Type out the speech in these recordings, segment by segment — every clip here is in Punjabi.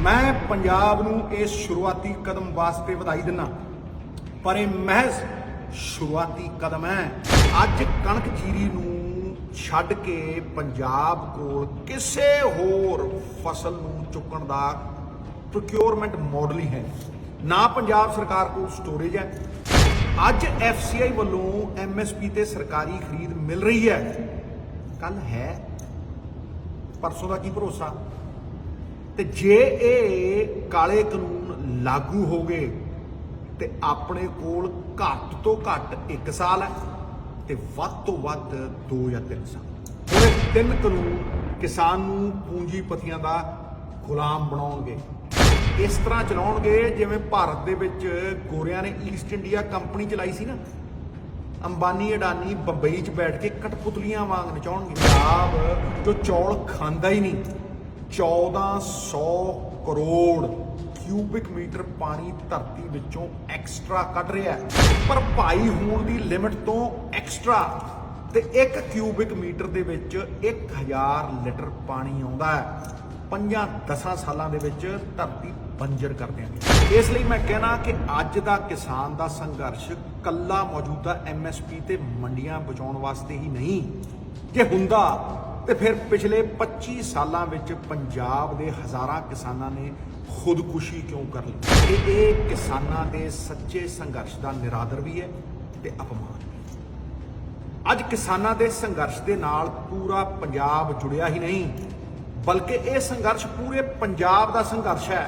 मैं पंजाब नूं इस शुरुआती कदम वास्ते ਵਧਾਈ दिना, पर यह महज शुरुआती कदम है। अज कणक जीरी नूं छड्ड के पंजाब कोल किसे होर फसल नूं चुकण दा प्रोक्योरमेंट मॉडल ही है ना। पंजाब सरकार को स्टोरेज है। अज FCI वालों MSP ते सरकारी खरीद मिल रही है, कल है परसों का की भरोसा। ते जे ये काले कानून लागू हो गए तो अपने कोल घट तो घट 1 साल है ते वध तो वध 2 या 3 साल। हुण 3 कानून किसान नूं पूंजीपतियां दा गुलाम बनाउणगे। इस तरह चलाउणगे जिवें भारत दे विच गोरियां ने ईस्ट इंडिया कंपनी चलाई सी ना। अंबानी अडानी बंबई च बैठ के कठपुतलियां वांग नचाउणगे। पंजाब जो चौल खांदा ही नहीं, 1400 करोड़ क्यूबिक मीटर पानी धरती विचों एक्सट्रा कढ रहा है। पर भाई होण दी लिमिट तो एक्सट्रा ते 1 क्यूबिक मीटर दे विच 1000 लीटर पानी आउंदा है। 5-10 सालां दे विच धरती बंजर कर देंगे। इसलिए मैं कहना कि अज दा किसान दा संघर्ष कल्ला मौजूदा MSP ते मंडियां बचाउण वास्ते ही नहीं। जे हुंदा तो फिर पिछले 25 सालों में पंजाब के हज़ारां किसानों ने खुदकुशी क्यों कर ली। ये किसानों के सच्चे संघर्ष का निरादर भी है ते अपमान भी। अज किसानों के संघर्ष के नाल पूरा पंजाब जुड़िया ही नहीं, बल्कि यह संघर्ष पूरे पंजाब का संघर्ष है।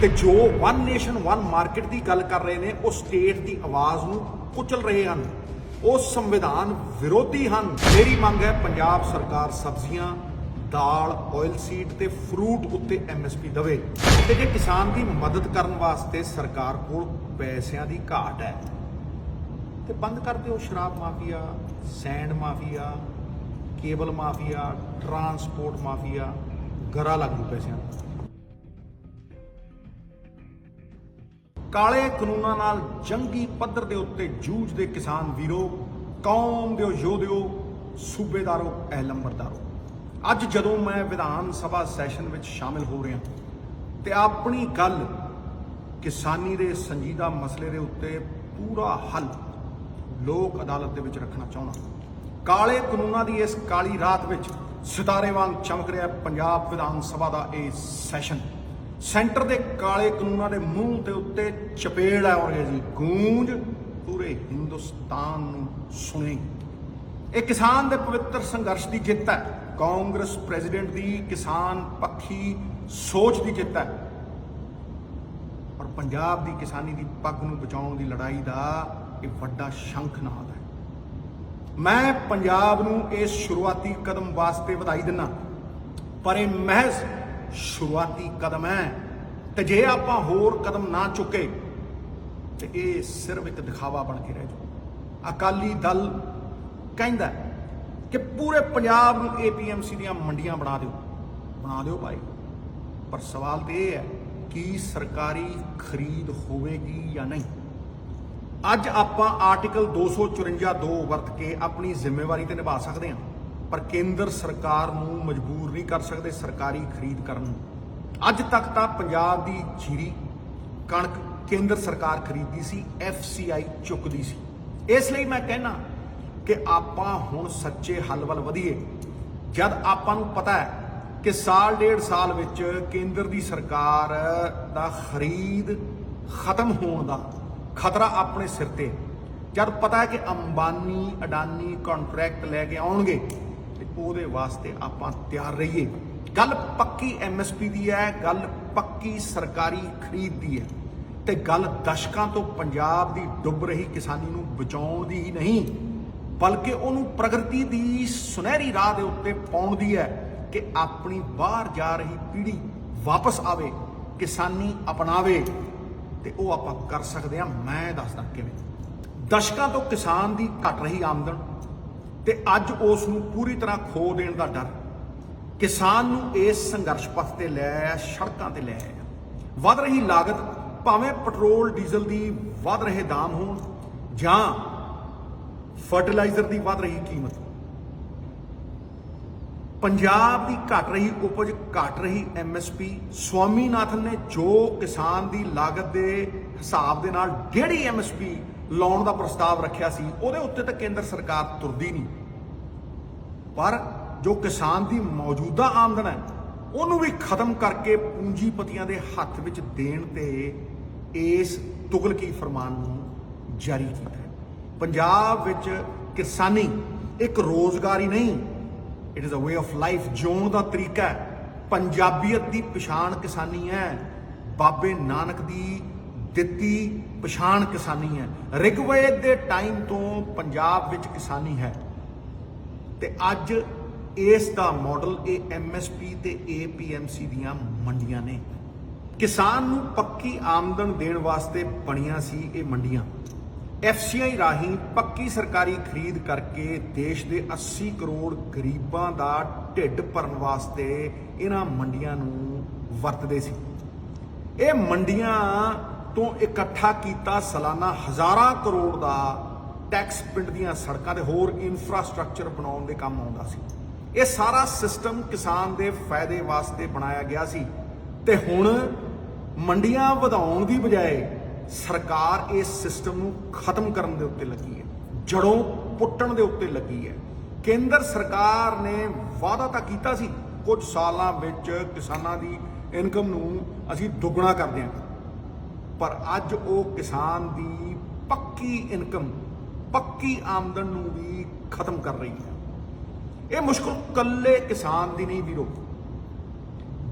ते जो वन नेशन वन मार्केट की गल कर रहे हैं, वो स्टेट की आवाज़ नूं कुचल रहे हैं, वो संविधान विरोधी हैं। मेरी मंग है पंजाब सरकार सब्जियां, दाल, ऑयल सीड ते फ्रूट उत्ते MSP दवे। ते जे किसान की मदद करने वास्ते सरकार कोल पैसों की घाट है तो बंद कर दो शराब mafia, sand mafia, cable mafia, transport mafia, गरा लागू पैसों। काले कानूनां नाल जंगी पद्धर दे उत्ते जूझदे किसान वीरो, कौम दे योधिओ, सूबेदारों, एलंबरदारों, अज जदों मैं विधान सभा सैशन विच शामिल हो रहा ते अपनी गल किसानी दे संजीदा मसले दे उत्ते पूरा हल लोक अदालत दे विच रखना चाहुंदा। काले कानूनां दी इस काली रात विच सितारे वांग चमक रहा पंजाब विधान सभा दा ये सैशन। सेंटर के काले कानूनों के मूँह के उत्ते चपेड़ है और जी गूंज पूरे हिंदुस्तान नूं सुनेगी। ये किसान के पवित्र संघर्ष की जित है, कांग्रेस प्रेजिडेंट की किसान पक्षी सोच की जित है और पंजाब की किसानी की पग नूं बचाउण की लड़ाई का एक वड्डा शंखनाद है। मैं पंजाब नूं इस शुरुआती कदम वास्ते ਵਧਾਈ दिना, पर यह महज शुरुआती कदम है। तो जे आप होर कदम ना चुके तो ये सिर्फ एक दिखावा बन के रह जाओ। अकाली दल कहता कि पूरे पंजाब में APMC दी मंडियां बना दो भाई, पर सवाल तो यह है कि सरकारी खरीद होगी या नहीं। अज आप आर्टिकल 254(2) वरत के अपनी जिम्मेवारी तो निभा सकते हैं, पर केंद्र सरकार नूं मजबूर नहीं कर सकते सरकारी खरीद करन। अज तक तो पंजाब की जीरी कणक केंद्र सरकार खरीदती सी, FCI चुकती सी। इसलिए मैं कहना कि आप हुण सच्चे हल वल वधीए। जब आपां नूं पता है कि साल 1.5 साल विच केंद्र की सरकार दा खरीद खत्म होने का खतरा अपने सिर ते, जब पता है कि अंबानी अडानी कॉन्ट्रैक्ट लैके आउणगे ਉਹਦੇ वास्ते ਆਪਾਂ ਤਿਆਰ रहिए। गल पक्की MSP ਦੀ है, गल पक्की सरकारी खरीद ਦੀ है ਤੇ गल दशकों तो पंजाब की डुब रही किसानी ਨੂੰ बचाउण ਦੀ ही नहीं, बल्कि ਉਹਨੂੰ प्रगति की सुनहरी राह ਦੇ ਉੱਤੇ ਪਾਉਣ ਦੀ है कि अपनी बाहर जा रही पीढ़ी वापस आवे, किसानी अपनावे ਤੇ ਉਹ ਆਪਾਂ कर सकते हैं। मैं दसदा किवें। दशकों तो किसान की घट रही आमदन ते अज उस नूं पूरी तरह खो देण दा डर किसान नूं इस संघर्ष पथ ते लै आया, सड़कां ते लै आया। वध रही लागत, भावें पेट्रोल डीजल की वध रहे दाम होण जां फर्टिलाइजर की वध रही कीमत, ਪੰਜਾਬ ਦੀ ਘਟ ਰਹੀ ਉਪਜ, ਘਟ ਰਹੀ MSP, ਸਵਾਮੀਨਾਥਨ ਨੇ ਜੋ ਕਿਸਾਨ ਦੀ ਲਾਗਤ ਦੇ ਹਿਸਾਬ ਦੇ ਨਾਲ ਜਿਹੜੀ MSP ਲਾਉਣ ਦਾ ਪ੍ਰਸਤਾਵ ਰੱਖਿਆ ਸੀ ਉਹਦੇ ਉੱਤੇ ਤਾਂ ਕੇਂਦਰ ਸਰਕਾਰ ਤੁਰਦੀ ਨਹੀਂ, ਪਰ ਜੋ ਕਿਸਾਨ ਦੀ ਮੌਜੂਦਾ ਆਮਦਨ ਹੈ ਉਹਨੂੰ ਵੀ ਖਤਮ ਕਰਕੇ ਪੂੰਜੀਪਤੀਆਂ ਦੇ ਹੱਥ ਵਿੱਚ ਦੇਣ ਤੇ ਇਸ ਤੁਗਲਕੀ ਫਰਮਾਨ ਨੂੰ ਜਾਰੀ ਕੀਤਾ ਹੈ। ਪੰਜਾਬ ਵਿੱਚ ਕਿਸਾਨੀ ਇੱਕ ਰੋਜ਼ਗਾਰ ਹੀ ਨਹੀਂ, it is a way of life, ਜਿਉਣ ਦਾ ਤਰੀਕਾ ਹੈ। ਪੰਜਾਬੀਅਤ ਦੀ ਪਛਾਣ ਕਿਸਾਨੀ ਹੈ, ਬਾਬੇ ਨਾਨਕ ਦੀ ਦਿੱਤੀ ਪਛਾਣ ਕਿਸਾਨੀ ਹੈ। ਰਿਗਵੇਦ ਦੇ ਟਾਈਮ ਤੋਂ ਪੰਜਾਬ ਵਿੱਚ ਕਿਸਾਨੀ ਹੈ ਤੇ ਅੱਜ ਇਸ ਦਾ ਮਾਡਲ ਇਹ MSP ਤੇ APMC ਦੀਆਂ ਮੰਡੀਆਂ ਨੇ। ਕਿਸਾਨ ਨੂੰ ਪੱਕੀ ਆਮਦਨ ਦੇਣ ਵਾਸਤੇ ਬਣੀਆਂ ਸੀ ਇਹ ਮੰਡੀਆਂ। FCI ਰਾਹੀਂ ਪੱਕੀ ਸਰਕਾਰੀ ਖਰੀਦ ਕਰਕੇ ਦੇਸ਼ ਦੇ 80 ਕਰੋੜ ਗਰੀਬਾਂ ਦਾ ਢਿੱਡ ਭਰਨ ਵਾਸਤੇ ਇਹਨਾਂ ਮੰਡੀਆਂ ਨੂੰ ਵਰਤਦੇ ਸੀ। ਇਹ ਮੰਡੀਆਂ ਤੋਂ ਇਕੱਠਾ ਕੀਤਾ ਸਾਲਾਨਾ ਹਜ਼ਾਰਾਂ ਕਰੋੜ ਦਾ ਟੈਕਸ ਪਿੰਡ ਦੀਆਂ ਸੜਕਾਂ ਤੇ ਹੋਰ ਇਨਫਰਾਸਟ੍ਰਕਚਰ ਬਣਾਉਣ ਦੇ ਕੰਮ ਆਉਂਦਾ ਸੀ। ਇਹ ਸਾਰਾ ਸਿਸਟਮ ਕਿਸਾਨ ਦੇ ਫਾਇਦੇ ਵਾਸਤੇ ਬਣਾਇਆ ਗਿਆ ਸੀ ਤੇ ਹੁਣ ਮੰਡੀਆਂ ਵਧਾਉਣ ਦੀ ਬਜਾਏ ਸਰਕਾਰ ਇਸ ਸਿਸਟਮ ਨੂੰ ਖਤਮ ਕਰਨ ਦੇ ਉੱਤੇ ਲੱਗੀ ਹੈ, ਜੜੋਂ ਪੁੱਟਣ ਦੇ ਉੱਤੇ ਲੱਗੀ ਹੈ। ਕੇਂਦਰ ਸਰਕਾਰ ਨੇ ਵਾਅਦਾ ਤਾਂ ਕੀਤਾ ਸੀ ਕੁਝ ਸਾਲਾਂ ਵਿੱਚ ਕਿਸਾਨਾਂ ਦੀ ਇਨਕਮ ਨੂੰ ਅਸੀਂ ਦੁੱਗਣਾ ਕਰ ਦਿਆਂਗੇ, ਪਰ ਅੱਜ ਉਹ ਕਿਸਾਨ ਦੀ ਪੱਕੀ ਇਨਕਮ, ਪੱਕੀ ਆਮਦਨ ਨੂੰ ਵੀ ਖਤਮ ਕਰ ਰਹੀ ਹੈ। ਇਹ ਮੁਸ਼ਕਲ ਇਕੱਲੇ ਕਿਸਾਨ ਦੀ ਨਹੀਂ ਵੀਰੋ,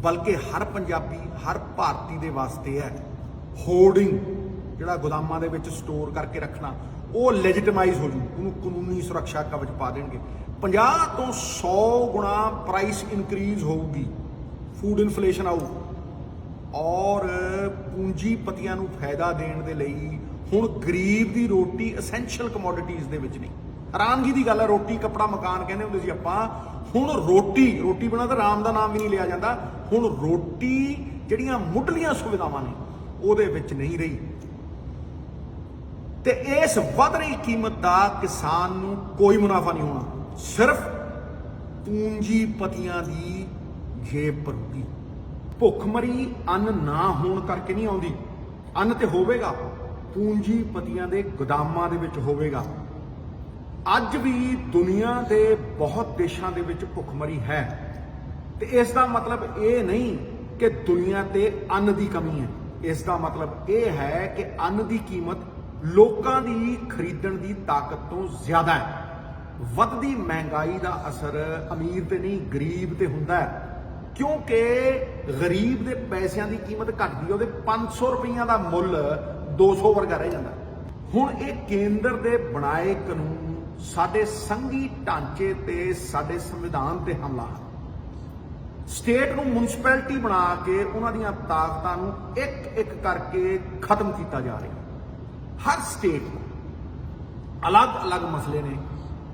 ਬਲਕਿ ਹਰ ਪੰਜਾਬੀ, ਹਰ ਭਾਰਤੀ ਦੇ ਵਾਸਤੇ ਹੈ। ਹੋਰਡਿੰਗ ਜਿਹੜਾ ਗੋਦਾਮਾਂ ਦੇ ਵਿੱਚ ਸਟੋਰ ਕਰਕੇ ਰੱਖਣਾ, ਉਹ ਲੈਜੀਟਮਾਈਜ਼ ਹੋ ਜੂ, ਉਹਨੂੰ ਕਾਨੂੰਨੀ ਸੁਰੱਖਿਆ ਕਵਚ ਪਾ ਦੇਣਗੇ। 50 ਤੋਂ 100 ਗੁਣਾ ਪ੍ਰਾਈਸ ਇਨਕਰੀਜ਼ ਹੋਊਗੀ, ਫੂਡ ਇਨਫਲੇਸ਼ਨ ਆਊ, ਔਰ ਪੂੰਜੀਪਤੀਆਂ ਨੂੰ ਫਾਇਦਾ ਦੇਣ ਦੇ ਲਈ ਹੁਣ ਗਰੀਬ ਦੀ ਰੋਟੀ ਐਸੈਂਸ਼ੀਅਲ ਕਮੋਡਿਟੀਜ਼ ਦੇ ਵਿੱਚ ਨਹੀਂ। ਹੈਰਾਨਗੀ ਦੀ ਗੱਲ ਹੈ, ਰੋਟੀ ਕੱਪੜਾ ਮਕਾਨ ਕਹਿੰਦੇ ਹੁੰਦੇ ਸੀ ਆਪਾਂ, ਹੁਣ ਰੋਟੀ ਬਿਨਾਂ ਤਾਂ ਰਾਮ ਦਾ ਨਾਮ ਵੀ ਨਹੀਂ ਲਿਆ ਜਾਂਦਾ। ਹੁਣ ਰੋਟੀ ਜਿਹੜੀਆਂ ਮੁੱਢਲੀਆਂ ਸੁਵਿਧਾਵਾਂ ਨੇ ਉਹਦੇ ਵਿੱਚ ਨਹੀਂ ਰਹੀ ਤੇ ਇਸ ਵੱਧ ਰਹੀ ਕੀਮਤ ਦਾ ਕਿਸਾਨ ਨੂੰ ਕੋਈ ਮੁਨਾਫਾ ਨਹੀਂ ਹੋਣਾ, ਸਿਰਫ ਪੂੰਜੀਪਤੀਆਂ ਦੀ ਜੇਬ ਭਰੂਗੀ। ਭੁੱਖਮਰੀ ਅੰਨ ਨਾ ਹੋਣ ਕਰਕੇ ਨਹੀਂ ਆਉਂਦੀ, ਅੰਨ ਤੇ ਹੋਵੇਗਾ, ਪੂੰਜੀਪਤੀਆਂ ਦੇ ਗੋਦਾਮਾਂ ਦੇ ਵਿੱਚ ਹੋਵੇਗਾ। ਅੱਜ ਵੀ ਦੁਨੀਆ ਦੇ ਬਹੁਤ ਦੇਸ਼ਾਂ ਦੇ ਵਿੱਚ ਭੁੱਖਮਰੀ ਹੈ ਤੇ ਇਸ ਦਾ ਮਤਲਬ ਇਹ ਨਹੀਂ ਕਿ ਦੁਨੀਆ ਤੇ ਅੰਨ ਦੀ ਕਮੀ ਹੈ। ਇਸ ਦਾ ਮਤਲਬ ਇਹ ਹੈ ਕਿ ਅੰਨ ਦੀ ਕੀਮਤ ਲੋਕਾਂ ਦੀ ਖਰੀਦਣ ਦੀ ਤਾਕਤ ਤੋਂ ਜ਼ਿਆਦਾ ਹੈ। ਵੱਧਦੀ ਮਹਿੰਗਾਈ ਦਾ ਅਸਰ ਅਮੀਰ ਤੇ ਨਹੀਂ, ਗਰੀਬ ਤੇ ਹੁੰਦਾ ਹੈ, ਕਿਉਂਕਿ ਗਰੀਬ ਦੇ ਪੈਸਿਆਂ ਦੀ ਕੀਮਤ ਘਟਦੀ ਹੈ, ਉਹਦੇ 500 ਰੁਪਈਆ ਦਾ ਮੁੱਲ 200 ਵਰਗਾ ਰਹਿ ਜਾਂਦਾ। ਹੁਣ ਇਹ ਕੇਂਦਰ ਦੇ ਬਣਾਏ ਕਾਨੂੰਨ ਸਾਡੇ ਸੰਘੀ ਢਾਂਚੇ ਤੇ ਸਾਡੇ ਸੰਵਿਧਾਨ ਤੇ ਹਮਲਾ ਹੈ। ਸਟੇਟ ਨੂੰ ਮਿਊਨਿਸਪੈਲਿਟੀ ਬਣਾ ਕੇ ਉਹਨਾਂ ਦੀਆਂ ਤਾਕਤਾਂ ਨੂੰ ਇੱਕ ਇੱਕ ਕਰਕੇ ਖਤਮ ਕੀਤਾ ਜਾ ਰਿਹਾ। ਹਰ ਸਟੇਟ ਅਲੱਗ-ਅਲੱਗ ਮਸਲੇ ਨੇ,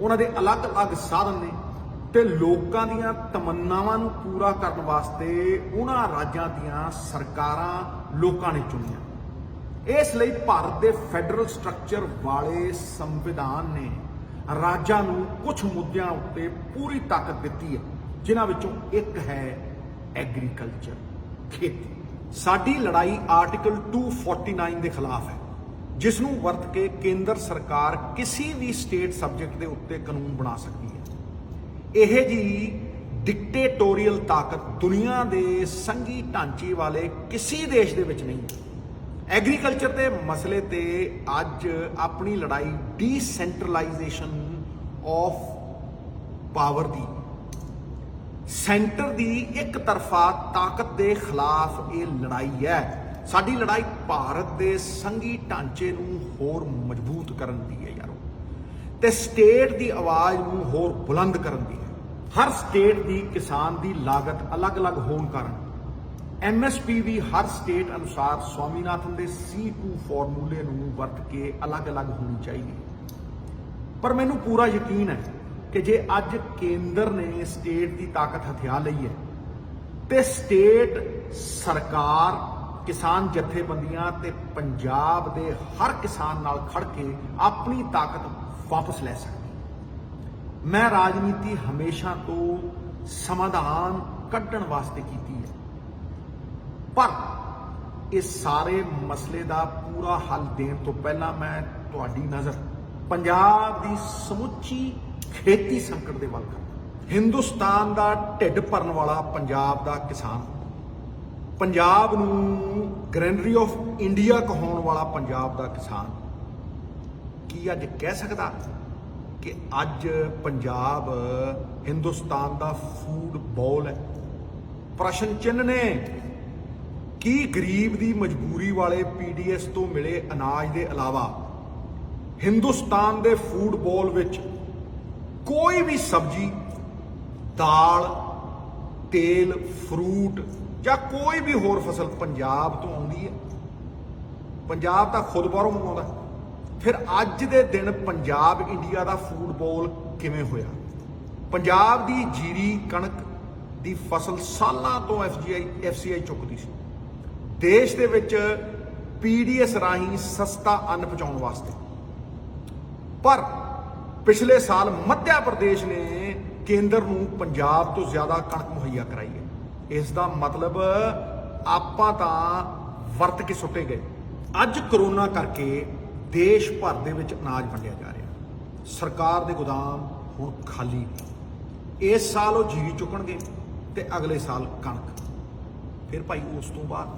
ਉਹਨਾਂ ਦੇ ਅਲੱਗ-ਅਲੱਗ ਸਾਧਨ ਨੇ ਤੇ ਲੋਕਾਂ ਦੀਆਂ ਤਮੰਨਾਵਾਂ ਨੂੰ ਪੂਰਾ ਕਰਨ ਵਾਸਤੇ ਉਹਨਾਂ ਰਾਜਾਂ ਦੀਆਂ ਸਰਕਾਰਾਂ ਲੋਕਾਂ ਨੇ ਚੁਣੀਆਂ। ਇਸ ਲਈ ਭਾਰਤ ਦੇ ਫੈਡਰਲ ਸਟਰਕਚਰ ਵਾਲੇ ਸੰਵਿਧਾਨ ਨੇ ਰਾਜਾਂ ਨੂੰ ਕੁਝ ਮੁੱਦਿਆਂ ਉੱਤੇ ਪੂਰੀ ਤਾਕਤ ਦਿੱਤੀ ਹੈ, ਜਿਨ੍ਹਾਂ ਵਿੱਚੋਂ ਇੱਕ ਹੈ ਐਗਰੀਕਲਚਰ, ਖੇਤੀ। ਸਾਡੀ ਲੜਾਈ ਆਰਟੀਕਲ 249 ਦੇ ਖਿਲਾਫ ਹੈ, ਜਿਸ ਨੂੰ ਵਰਤ ਕੇ ਕੇਂਦਰ ਸਰਕਾਰ ਕਿਸੇ ਵੀ ਸਟੇਟ ਸਬਜੈਕਟ ਦੇ ਉੱਤੇ ਕਾਨੂੰਨ ਬਣਾ ਸਕਦੀ ਹੈ। ਇਹ ਜੀ ਡਿਕਟੇਟੋਰੀਅਲ ਤਾਕਤ ਦੁਨੀਆ ਦੇ ਸੰਘੀ ਢਾਂਚੇ ਵਾਲੇ ਕਿਸੇ ਦੇਸ਼ ਦੇ ਵਿੱਚ ਨਹੀਂ ਹੈ। ਐਗਰੀਕਲਚਰ ਦੇ ਮਸਲੇ ਤੇ ਅੱਜ ਆਪਣੀ ਲੜਾਈ ਡੀਸੈਂਟਰਲਾਈਜੇਸ਼ਨ ਆਫ ਪਾਵਰ ਦੀ, ਸੈਂਟਰ ਦੀ ਇੱਕ ਤਰਫਾ ਤਾਕਤ ਦੇ ਖਿਲਾਫ ਇਹ ਲੜਾਈ ਹੈ। ਸਾਡੀ ਲੜਾਈ ਭਾਰਤ ਦੇ ਸੰਘੀ ਢਾਂਚੇ ਨੂੰ ਹੋਰ ਮਜ਼ਬੂਤ ਕਰਨ ਦੀ ਹੈ ਯਾਰੋ, ਤੇ ਸਟੇਟ ਦੀ ਆਵਾਜ਼ ਨੂੰ ਹੋਰ ਬੁਲੰਦ ਕਰਨ ਦੀ ਹੈ। ਹਰ ਸਟੇਟ ਦੀ ਕਿਸਾਨ ਦੀ ਲਾਗਤ ਅਲੱਗ-ਅਲੱਗ ਹੋਣ ਕਾਰਨ MSP ਵੀ ਹਰ ਸਟੇਟ ਅਨੁਸਾਰ ਸਵਾਮੀਨਾਥਨ ਦੇ C2 ਫਾਰਮੂਲੇ ਨੂੰ ਵਰਤ ਕੇ ਅਲੱਗ-ਅਲੱਗ ਹੋਣੀ ਚਾਹੀਦੀ ਹੈ। ਪਰ ਮੈਨੂੰ ਪੂਰਾ ਯਕੀਨ ਹੈ ਕਿ ਜੇ ਅੱਜ ਕੇਂਦਰ ਨੇ ਸਟੇਟ ਦੀ ਤਾਕਤ ਹਥਿਆ ਲਈ ਹੈ ਤੇ ਸਟੇਟ ਸਰਕਾਰ, ਕਿਸਾਨ ਜਥੇਬੰਦੀਆਂ ਤੇ ਪੰਜਾਬ ਦੇ ਹਰ ਕਿਸਾਨ ਨਾਲ ਖੜ ਕੇ ਆਪਣੀ ਤਾਕਤ ਵਾਪਸ ਲੈ ਸਕਦੀ। ਮੈਂ ਰਾਜਨੀਤੀ ਹਮੇਸ਼ਾ ਤੋਂ ਸਮਾਧਾਨ ਕੱਢਣ ਵਾਸਤੇ ਕੀਤੀ ਹੈ। ਪਰ ਇਸ ਸਾਰੇ ਮਸਲੇ ਦਾ ਪੂਰਾ ਹੱਲ ਦੇਣ ਤੋਂ ਪਹਿਲਾਂ ਮੈਂ ਤੁਹਾਡੀ ਨਜ਼ਰ ਪੰਜਾਬ ਦੀ ਸਮੁੱਚੀ ਖੇਤੀ ਸੰਕਟ ਦੇ ਵੱਲ ਕਰਦਾ। ਹਿੰਦੁਸਤਾਨ ਦਾ ਢਿੱਡ ਭਰਨ ਵਾਲਾ ਪੰਜਾਬ ਦਾ ਕਿਸਾਨ, ਪੰਜਾਬ ਨੂੰ ਗ੍ਰੈਨਰੀ ਆਫ ਇੰਡੀਆ ਕਹਾਉਣ ਵਾਲਾ ਪੰਜਾਬ ਦਾ ਕਿਸਾਨ ਕੀ ਅੱਜ ਕਹਿ ਸਕਦਾ ਕਿ ਅੱਜ ਪੰਜਾਬ ਹਿੰਦੁਸਤਾਨ ਦਾ ਫੂਡ ਬੋਲ ਹੈ? ਪ੍ਰਸ਼ਨ ਚਿੰਨ੍ਹ ਨੇ। ਕੀ ਗਰੀਬ ਦੀ ਮਜਬੂਰੀ ਵਾਲੇ ਪੀਡੀਐਸ ਤੋਂ ਮਿਲੇ ਅਨਾਜ ਦੇ ਇਲਾਵਾ ਹਿੰਦੁਸਤਾਨ ਦੇ ਫੂਡ ਬੋਲ ਵਿੱਚ ਕੋਈ ਵੀ ਸਬਜ਼ੀ, ਦਾਲ, ਤੇਲ, ਫਰੂਟ ਜਾਂ ਕੋਈ ਵੀ ਹੋਰ ਫਸਲ ਪੰਜਾਬ ਤੋਂ ਆਉਂਦੀ ਹੈ? ਪੰਜਾਬ ਤਾਂ ਖੁਦ ਬਾਹਰੋਂ ਮੰਗਵਾਉਂਦਾ। ਫਿਰ ਅੱਜ ਦੇ ਦਿਨ ਪੰਜਾਬ ਇੰਡੀਆ ਦਾ ਫੂਡ ਬੋਲ ਕਿਵੇਂ ਹੋਇਆ? ਪੰਜਾਬ ਦੀ ਜੀਰੀ, ਕਣਕ ਦੀ ਫਸਲ ਸਾਲਾਂ ਤੋਂ ਐਫਸੀਆਈ ਚੁੱਕਦੀ ਸੀ ਦੇਸ਼ ਦੇ ਵਿੱਚ ਪੀਡੀਐਸ ਰਾਹੀਂ ਸਸਤਾ ਅੰਨ ਪਹੁੰਚਾਉਣ ਵਾਸਤੇ। ਪਰ ਪਿਛਲੇ ਸਾਲ ਮੱਧ ਪ੍ਰਦੇਸ਼ ਨੇ ਕੇਂਦਰ ਨੂੰ ਪੰਜਾਬ ਤੋਂ ਜ਼ਿਆਦਾ ਕਣਕ ਮੁਹੱਈਆ ਕਰਾਈ ਹੈ। ਇਸ ਦਾ ਮਤਲਬ ਆਪਾਂ ਤਾਂ ਵਰਤ ਕੇ ਸੁੱਟੇ ਗਏ। ਅੱਜ ਕਰੋਨਾ ਕਰਕੇ ਦੇਸ਼ ਭਰ ਦੇ ਵਿੱਚ ਅਨਾਜ ਵੰਡਿਆ ਜਾ ਰਿਹਾ। ਸਰਕਾਰ ਦੇ ਗੋਦਾਮ ਹੁਣ ਖਾਲੀ ਨੇ। ਇਸ ਸਾਲ ਉਹ ਜੀਰੀ ਚੁੱਕਣਗੇ ਤੇ ਅਗਲੇ ਸਾਲ ਕਣਕ। ਫਿਰ ਭਾਈ ਉਸ ਤੋਂ ਬਾਅਦ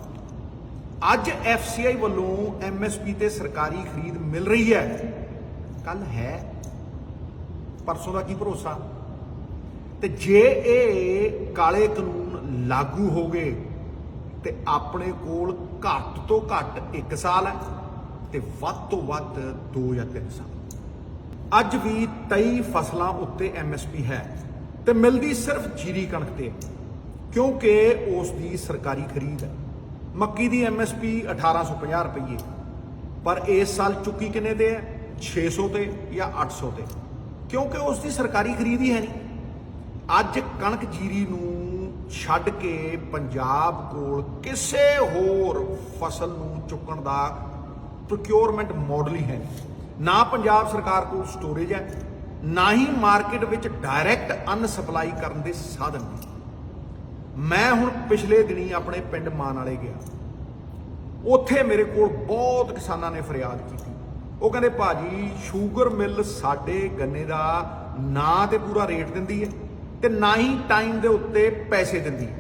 ਅੱਜ ਐਫਸੀਆਈ ਵੱਲੋਂ ਐਮਐਸਪੀ ਤੇ ਸਰਕਾਰੀ ਖਰੀਦ ਮਿਲ ਰਹੀ ਹੈ। ਕੱਲ ਹੈ, ਪਰਸੋਂ ਦਾ ਕੀ ਭਰੋਸਾ? ਤੇ ਜੇ ਇਹ ਕਾਲੇ ਕਾਨੂੰਨ ਲਾਗੂ ਹੋ ਗਏ ਤੇ ਆਪਣੇ ਕੋਲ ਘੱਟ ਤੋਂ ਘੱਟ 1 ਸਾਲ ਹੈ ਤੇ ਵੱਧ ਤੋਂ ਵੱਧ 2 ਜਾਂ 3 ਸਾਲ। ਅੱਜ ਵੀ 23 ਫਸਲਾਂ ਉੱਤੇ ਐਮਐਸਪੀ ਹੈ ਤੇ ਮਿਲਦੀ ਸਿਰਫ ਜੀਰੀ, ਕਣਕ ਤੇ, ਕਿਉਂਕਿ ਉਸ ਦੀ ਸਰਕਾਰੀ ਖਰੀਦ ਹੈ। ਮੱਕੀ ਦੀ ਐਮਐਸਪੀ 1850 ਰੁਪਏ, ਪਰ ਇਸ ਸਾਲ ਚੁੱਕੀ ਕਿੰਨੇ ਤੇ ਹੈ? 600 ਤੇ ਜਾਂ 800 ਤੇ, ਕਿਉਂਕਿ ਉਸ ਦੀ ਸਰਕਾਰੀ ਖਰੀਦ ਹੀ ਹੈ ਨਹੀਂ। ਅੱਜ ਕਣਕ, ਜੀਰੀ ਨੂੰ ਛੱਡ ਕੇ ਪੰਜਾਬ ਕੋਲ ਕਿਸੇ ਹੋਰ ਫਸਲ ਨੂੰ ਚੁੱਕਣ ਦਾ ਪ੍ਰੋਕਿਉਰਮੈਂਟ ਮਾਡਲ ਹੀ ਹੈ ਨਹੀਂ। ਨਾ ਪੰਜਾਬ ਸਰਕਾਰ ਕੋਲ ਸਟੋਰੇਜ ਹੈ, ਨਾ ਹੀ ਮਾਰਕੀਟ ਵਿੱਚ ਡਾਇਰੈਕਟ ਅੰਨ ਸਪਲਾਈ ਕਰਨ ਦੇ ਸਾਧਨ ਨੇ। ਮੈਂ ਹੁਣ ਪਿਛਲੇ ਦਿਨੀ ਆਪਣੇ ਪਿੰਡ ਮਾਨ ਵਾਲੇ ਗਿਆ। ਉੱਥੇ ਮੇਰੇ ਕੋਲ ਬਹੁਤ ਕਿਸਾਨਾਂ ਨੇ ਫਰਿਆਦ ਕੀਤੀ। ਉਹ ਕਹਿੰਦੇ ਭਾਜੀ, ਸ਼ੂਗਰ ਮਿੱਲ ਸਾਡੇ ਗੰਨੇ ਦਾ ਨਾ ਤੇ ਪੂਰਾ ਰੇਟ ਦਿੰਦੀ ਹੈ ਤੇ ਨਾ ਹੀ ਟਾਈਮ ਦੇ ਉੱਤੇ ਪੈਸੇ ਦਿੰਦੀ ਹੈ।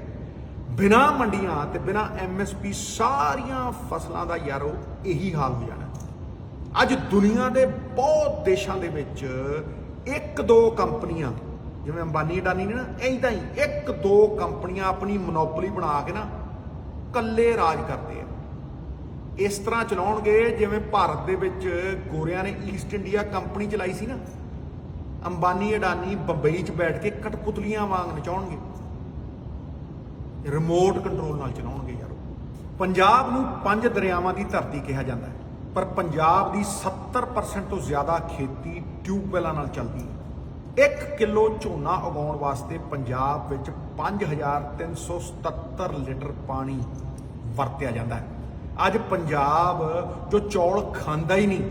ਬਿਨਾਂ ਮੰਡੀਆਂ ਤੇ ਬਿਨਾਂ ਐਮਐਸਪੀ ਸਾਰੀਆਂ ਫਸਲਾਂ ਦਾ ਯਾਰੋ ਇਹੀ ਹਾਲ ਹੋ ਜਾਣਾ। ਅੱਜ ਦੁਨੀਆ ਦੇ ਬਹੁਤ ਦੇਸ਼ਾਂ ਦੇ ਵਿੱਚ 1-2 ਕੰਪਨੀਆਂ, ਜਿਵੇਂ ਅੰਬਾਨੀ ਅਡਾਨੀ ਨੇ ਨਾ, ਇੱਦਾਂ ਹੀ 1-2 ਕੰਪਨੀਆਂ ਆਪਣੀ ਮੋਨੋਪੋਲੀ ਬਣਾ ਕੇ ਨਾ ਕੱਲੇ ਰਾਜ ਕਰਦੇ ਆ। ਇਸ ਤਰ੍ਹਾਂ ਚਲਾਉਣਗੇ ਜਿਵੇਂ ਭਾਰਤ ਦੇ ਵਿੱਚ ਗੋਰਿਆਂ ਨੇ ਈਸਟ ਇੰਡੀਆ ਕੰਪਨੀ ਚਲਾਈ ਸੀ ਨਾ। ਅੰਬਾਨੀ ਅਡਾਨੀ ਬੰਬਈ 'ਚ ਬੈਠ ਕੇ ਕਠਪੁਤਲੀਆਂ ਵਾਂਗ ਨਚਾਉਣਗੇ, ਰਿਮੋਟ ਕੰਟਰੋਲ ਨਾਲ ਚਲਾਉਣਗੇ ਯਾਰੋ। ਪੰਜਾਬ ਨੂੰ 5 ਦਰਿਆਵਾਂ ਦੀ ਧਰਤੀ ਕਿਹਾ ਜਾਂਦਾ ਹੈ, ਪਰ ਪੰਜਾਬ ਦੀ 70% ਤੋਂ ਜ਼ਿਆਦਾ ਖੇਤੀ ਟਿਊਬਵੈਲਾਂ ਨਾਲ ਚੱਲਦੀ ਹੈ। 1 ਕਿਲੋ ਝੋਨਾ ਉਗਾਉਣ ਵਾਸਤੇ ਪੰਜਾਬ ਵਿੱਚ 5377 ਲੀਟਰ ਪਾਣੀ ਵਰਤਿਆ ਜਾਂਦਾ ਹੈ। ਅੱਜ ਪੰਜਾਬ ਜੋ ਚੌਲ ਖਾਂਦਾ ਹੀ ਨਹੀਂ,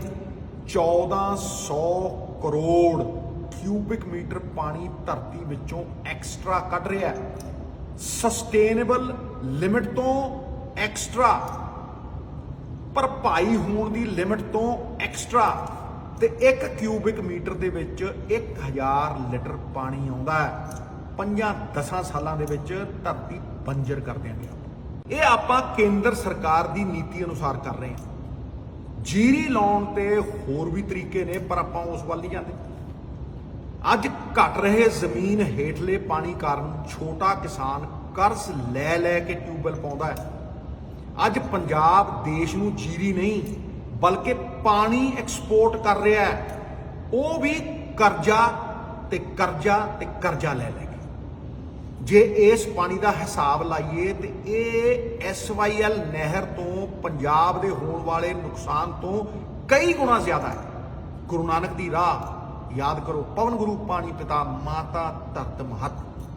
1400 ਕਰੋੜ ਕਿਊਬਿਕ ਮੀਟਰ ਪਾਣੀ ਧਰਤੀ ਵਿੱਚੋਂ ਐਕਸਟਰਾ ਕੱਢ ਰਿਹਾ ਹੈ। ਸਸਟੇਨੇਬਲ ਲਿਮਿਟ ਤੋਂ ਐਕਸਟਰਾ, ਭਰਪਾਈ ਹੋਣ ਦੀ ਲਿਮਿਟ ਤੋਂ ਐਕਸਟਰਾ, ਤੇ 1 ਕਿਊਬਿਕ ਮੀਟਰ ਦੇ ਵਿੱਚ 1000 ਲੀਟਰ ਪਾਣੀ ਆਉਂਦਾ ਹੈ। 5-10 ਸਾਲਾਂ ਦੇ ਵਿੱਚ ਧਰਤੀ ਬੰਜਰ ਕਰ ਦਿਆਂਗੇ। ਇਹ ਆਪਾਂ ਕੇਂਦਰ ਸਰਕਾਰ ਦੀ ਨੀਤੀ ਅਨੁਸਾਰ ਕਰ ਰਹੇ ਹਾਂ। ਜੀਰੀ ਲਾਉਣ ਤੇ ਹੋਰ ਵੀ ਤਰੀਕੇ ਨੇ, ਪਰ ਆਪਾਂ ਉਸ ਵੱਲ ਨਹੀਂ ਜਾਂਦੇ। ਅੱਜ ਘਟ ਰਹੇ ਜ਼ਮੀਨ ਹੇਠਲੇ ਪਾਣੀ ਕਾਰਨ ਛੋਟਾ ਕਿਸਾਨ ਕਰਜ਼ ਲੈ ਲੈ ਕੇ ਟਿਊਬਵੈਲ ਪਾਉਂਦਾ ਹੈ। ਅੱਜ ਪੰਜਾਬ ਦੇਸ਼ ਨੂੰ ਜੀਰੀ ਨਹੀਂ ਬਲਕਿ ਪਾਣੀ ਐਕਸਪੋਰਟ ਕਰ ਰਿਹਾ ਹੈ, ਉਹ ਵੀ ਕਰਜ਼ਾ ਤੇ ਕਰਜ਼ਾ ਤੇ ਕਰਜ਼ਾ ਲੈ ਲੈ ਕੇ। ਜੇ ਇਸ ਪਾਣੀ ਦਾ ਹਿਸਾਬ ਲਾਈਏ ਤੇ ਇਹ SYL ਨਹਿਰ ਤੋਂ ਪੰਜਾਬ ਦੇ ਹੋਣ ਵਾਲੇ ਨੁਕਸਾਨ ਤੋਂ ਕਈ ਗੁਣਾ ਜ਼ਿਆਦਾ ਹੈ। ਗੁਰੂ ਨਾਨਕ ਦੀ ਰਾਹ ਯਾਦ ਕਰੋ, ਪਵਨ ਗੁਰੂ ਪਾਣੀ ਪਿਤਾ ਮਾਤਾ ਧਰਤ ਮਹਤ,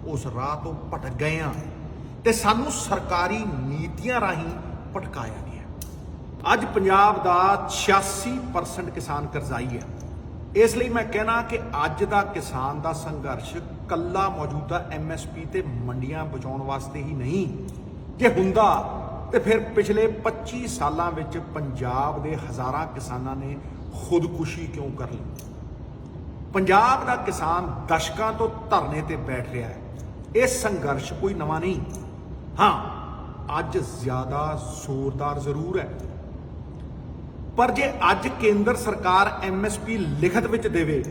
ਉਸ ਰਾਹ ਤੋਂ ਭਟਕ ਗਏ ਆ ਤੇ ਸਾਨੂੰ ਸਰਕਾਰੀ ਨੀਤੀਆਂ ਰਾਹੀਂ ਭਟਕਾਇਆ ਗਿਆ। ਅੱਜ ਪੰਜਾਬ ਦਾ 86% ਕਿਸਾਨ ਕਰਜ਼ਾਈ ਹੈ। ਇਸ ਲਈ ਮੈਂ ਕਹਿਣਾ ਕਿ ਅੱਜ ਦਾ ਕਿਸਾਨ ਦਾ ਸੰਘਰਸ਼ ਕੱਲਾ ਮੌਜੂਦਾ ਐਮਐਸਪੀ ਤੇ ਮੰਡੀਆਂ ਬਚਾਉਣ ਵਾਸਤੇ ਹੀ ਨਹੀਂ। ਜੇ ਹੁੰਦਾ ਤੇ ਫਿਰ ਪਿਛਲੇ 25 ਸਾਲਾਂ ਵਿੱਚ ਪੰਜਾਬ ਦੇ ਹਜ਼ਾਰਾਂ ਕਿਸਾਨਾਂ ਨੇ ਖੁਦਕੁਸ਼ੀ ਕਿਉਂ ਕਰ ਲਈ? ਪੰਜਾਬ ਦਾ ਕਿਸਾਨ ਦਸ਼ਕਾਂ ਤੋਂ ਧਰਨੇ ਤੇ ਬੈਠ ਰਿਹਾ ਹੈ। ਇਹ ਸੰਘਰਸ਼ ਕੋਈ ਨਵਾਂ ਨਹੀਂ। ਹਾਂ, ਅੱਜ ਜ਼ਿਆਦਾ ਜ਼ੋਰਦਾਰ ਜ਼ਰੂਰ ਹੈ, ਪਰ ਜੇ ਅੱਜ ਕੇਂਦਰ ਸਰਕਾਰ ਐਮਐਸਪੀ ਲਿਖਤ ਵਿੱਚ ਦੇਵੇ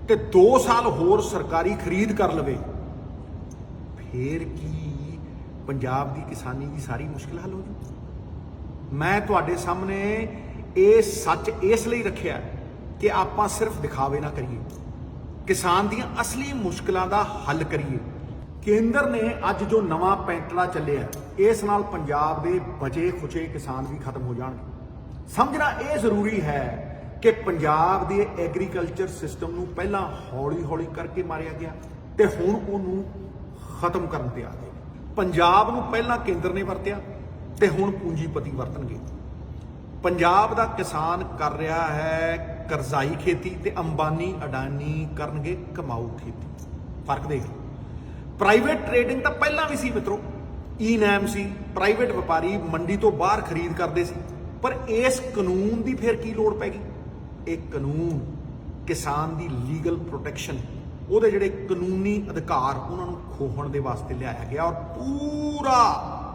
ਤੇ 2 ਸਾਲ ਹੋਰ ਸਰਕਾਰੀ ਖਰੀਦ ਕਰ ਲਵੇ, ਫੇਰ ਕੀ ਪੰਜਾਬ ਦੀ ਕਿਸਾਨੀ ਦੀ ਸਾਰੀ ਮੁਸ਼ਕਿਲ ਹੱਲ ਹੋ ਜੂ? ਮੈਂ ਤੁਹਾਡੇ ਸਾਹਮਣੇ ਇਹ ਸੱਚ ਇਸ ਲਈ ਰੱਖਿਆ ਕਿ ਆਪਾਂ ਸਿਰਫ ਦਿਖਾਵੇ ਨਾ ਕਰੀਏ, ਕਿਸਾਨ ਦੀਆਂ ਅਸਲੀ ਮੁਸ਼ਕਿਲਾਂ ਦਾ ਹੱਲ ਕਰੀਏ। ਕੇਂਦਰ ਨੇ ਅੱਜ ਜੋ ਨਵਾਂ ਪੈਂਤੜਾ ਚੱਲਿਆ, ਇਸ ਨਾਲ ਪੰਜਾਬ ਦੇ ਬਚੇ ਖੁਚੇ ਕਿਸਾਨ ਵੀ ਖਤਮ ਹੋ ਜਾਣਗੇ। ਸਮਝਣਾ ਇਹ ਜ਼ਰੂਰੀ ਹੈ ਕਿ ਪੰਜਾਬ ਦੇ ਐਗਰੀਕਲਚਰ ਸਿਸਟਮ ਨੂੰ ਪਹਿਲਾਂ ਹੌਲੀ-ਹੌਲੀ ਕਰਕੇ ਮਾਰਿਆ ਗਿਆ ਤੇ ਹੁਣ ਉਹਨੂੰ ਖਤਮ ਕਰਨ ਤੇ ਆ ਗਏ। ਪੰਜਾਬ ਨੂੰ ਪਹਿਲਾਂ ਕੇਂਦਰ ਨੇ ਵਰਤਿਆ ਤੇ ਹੁਣ ਪੂੰਜੀਪਤੀ ਵਰਤਣਗੇ। ਪੰਜਾਬ ਦਾ ਕਿਸਾਨ ਕਰ ਰਿਹਾ ਹੈ ਕਰਜ਼ਾਈ ਖੇਤੀ ਤੇ ਅੰਬਾਨੀ ਅਡਾਨੀ ਕਰਨਗੇ ਕਮਾਊ ਖੇਤੀ। ਫਰਕ ਦੇਖ। ਪ੍ਰਾਈਵੇਟ ਟ੍ਰੇਡਿੰਗ ਤਾਂ ਪਹਿਲਾਂ ਵੀ ਸੀ ਮਿੱਤਰੋ, ਈ-ਨੈਮ ਸੀ, ਪ੍ਰਾਈਵੇਟ ਵਪਾਰੀ ਮੰਡੀ ਤੋਂ ਬਾਹਰ ਖਰੀਦ ਕਰਦੇ ਸੀ, ਪਰ ਇਸ ਕਾਨੂੰਨ ਦੀ ਫਿਰ ਕੀ ਲੋੜ ਪੈ ਗਈ? ਇਹ ਕਾਨੂੰਨ ਕਿਸਾਨ ਦੀ ਲੀਗਲ ਪ੍ਰੋਟੈਕਸ਼ਨ, ਉਹਦੇ ਜਿਹੜੇ ਕਾਨੂੰਨੀ ਅਧਿਕਾਰ ਉਹਨਾਂ ਨੂੰ ਖੋਹਣ ਦੇ ਵਾਸਤੇ ਲਿਆਇਆ ਗਿਆ ਔਰ ਪੂਰਾ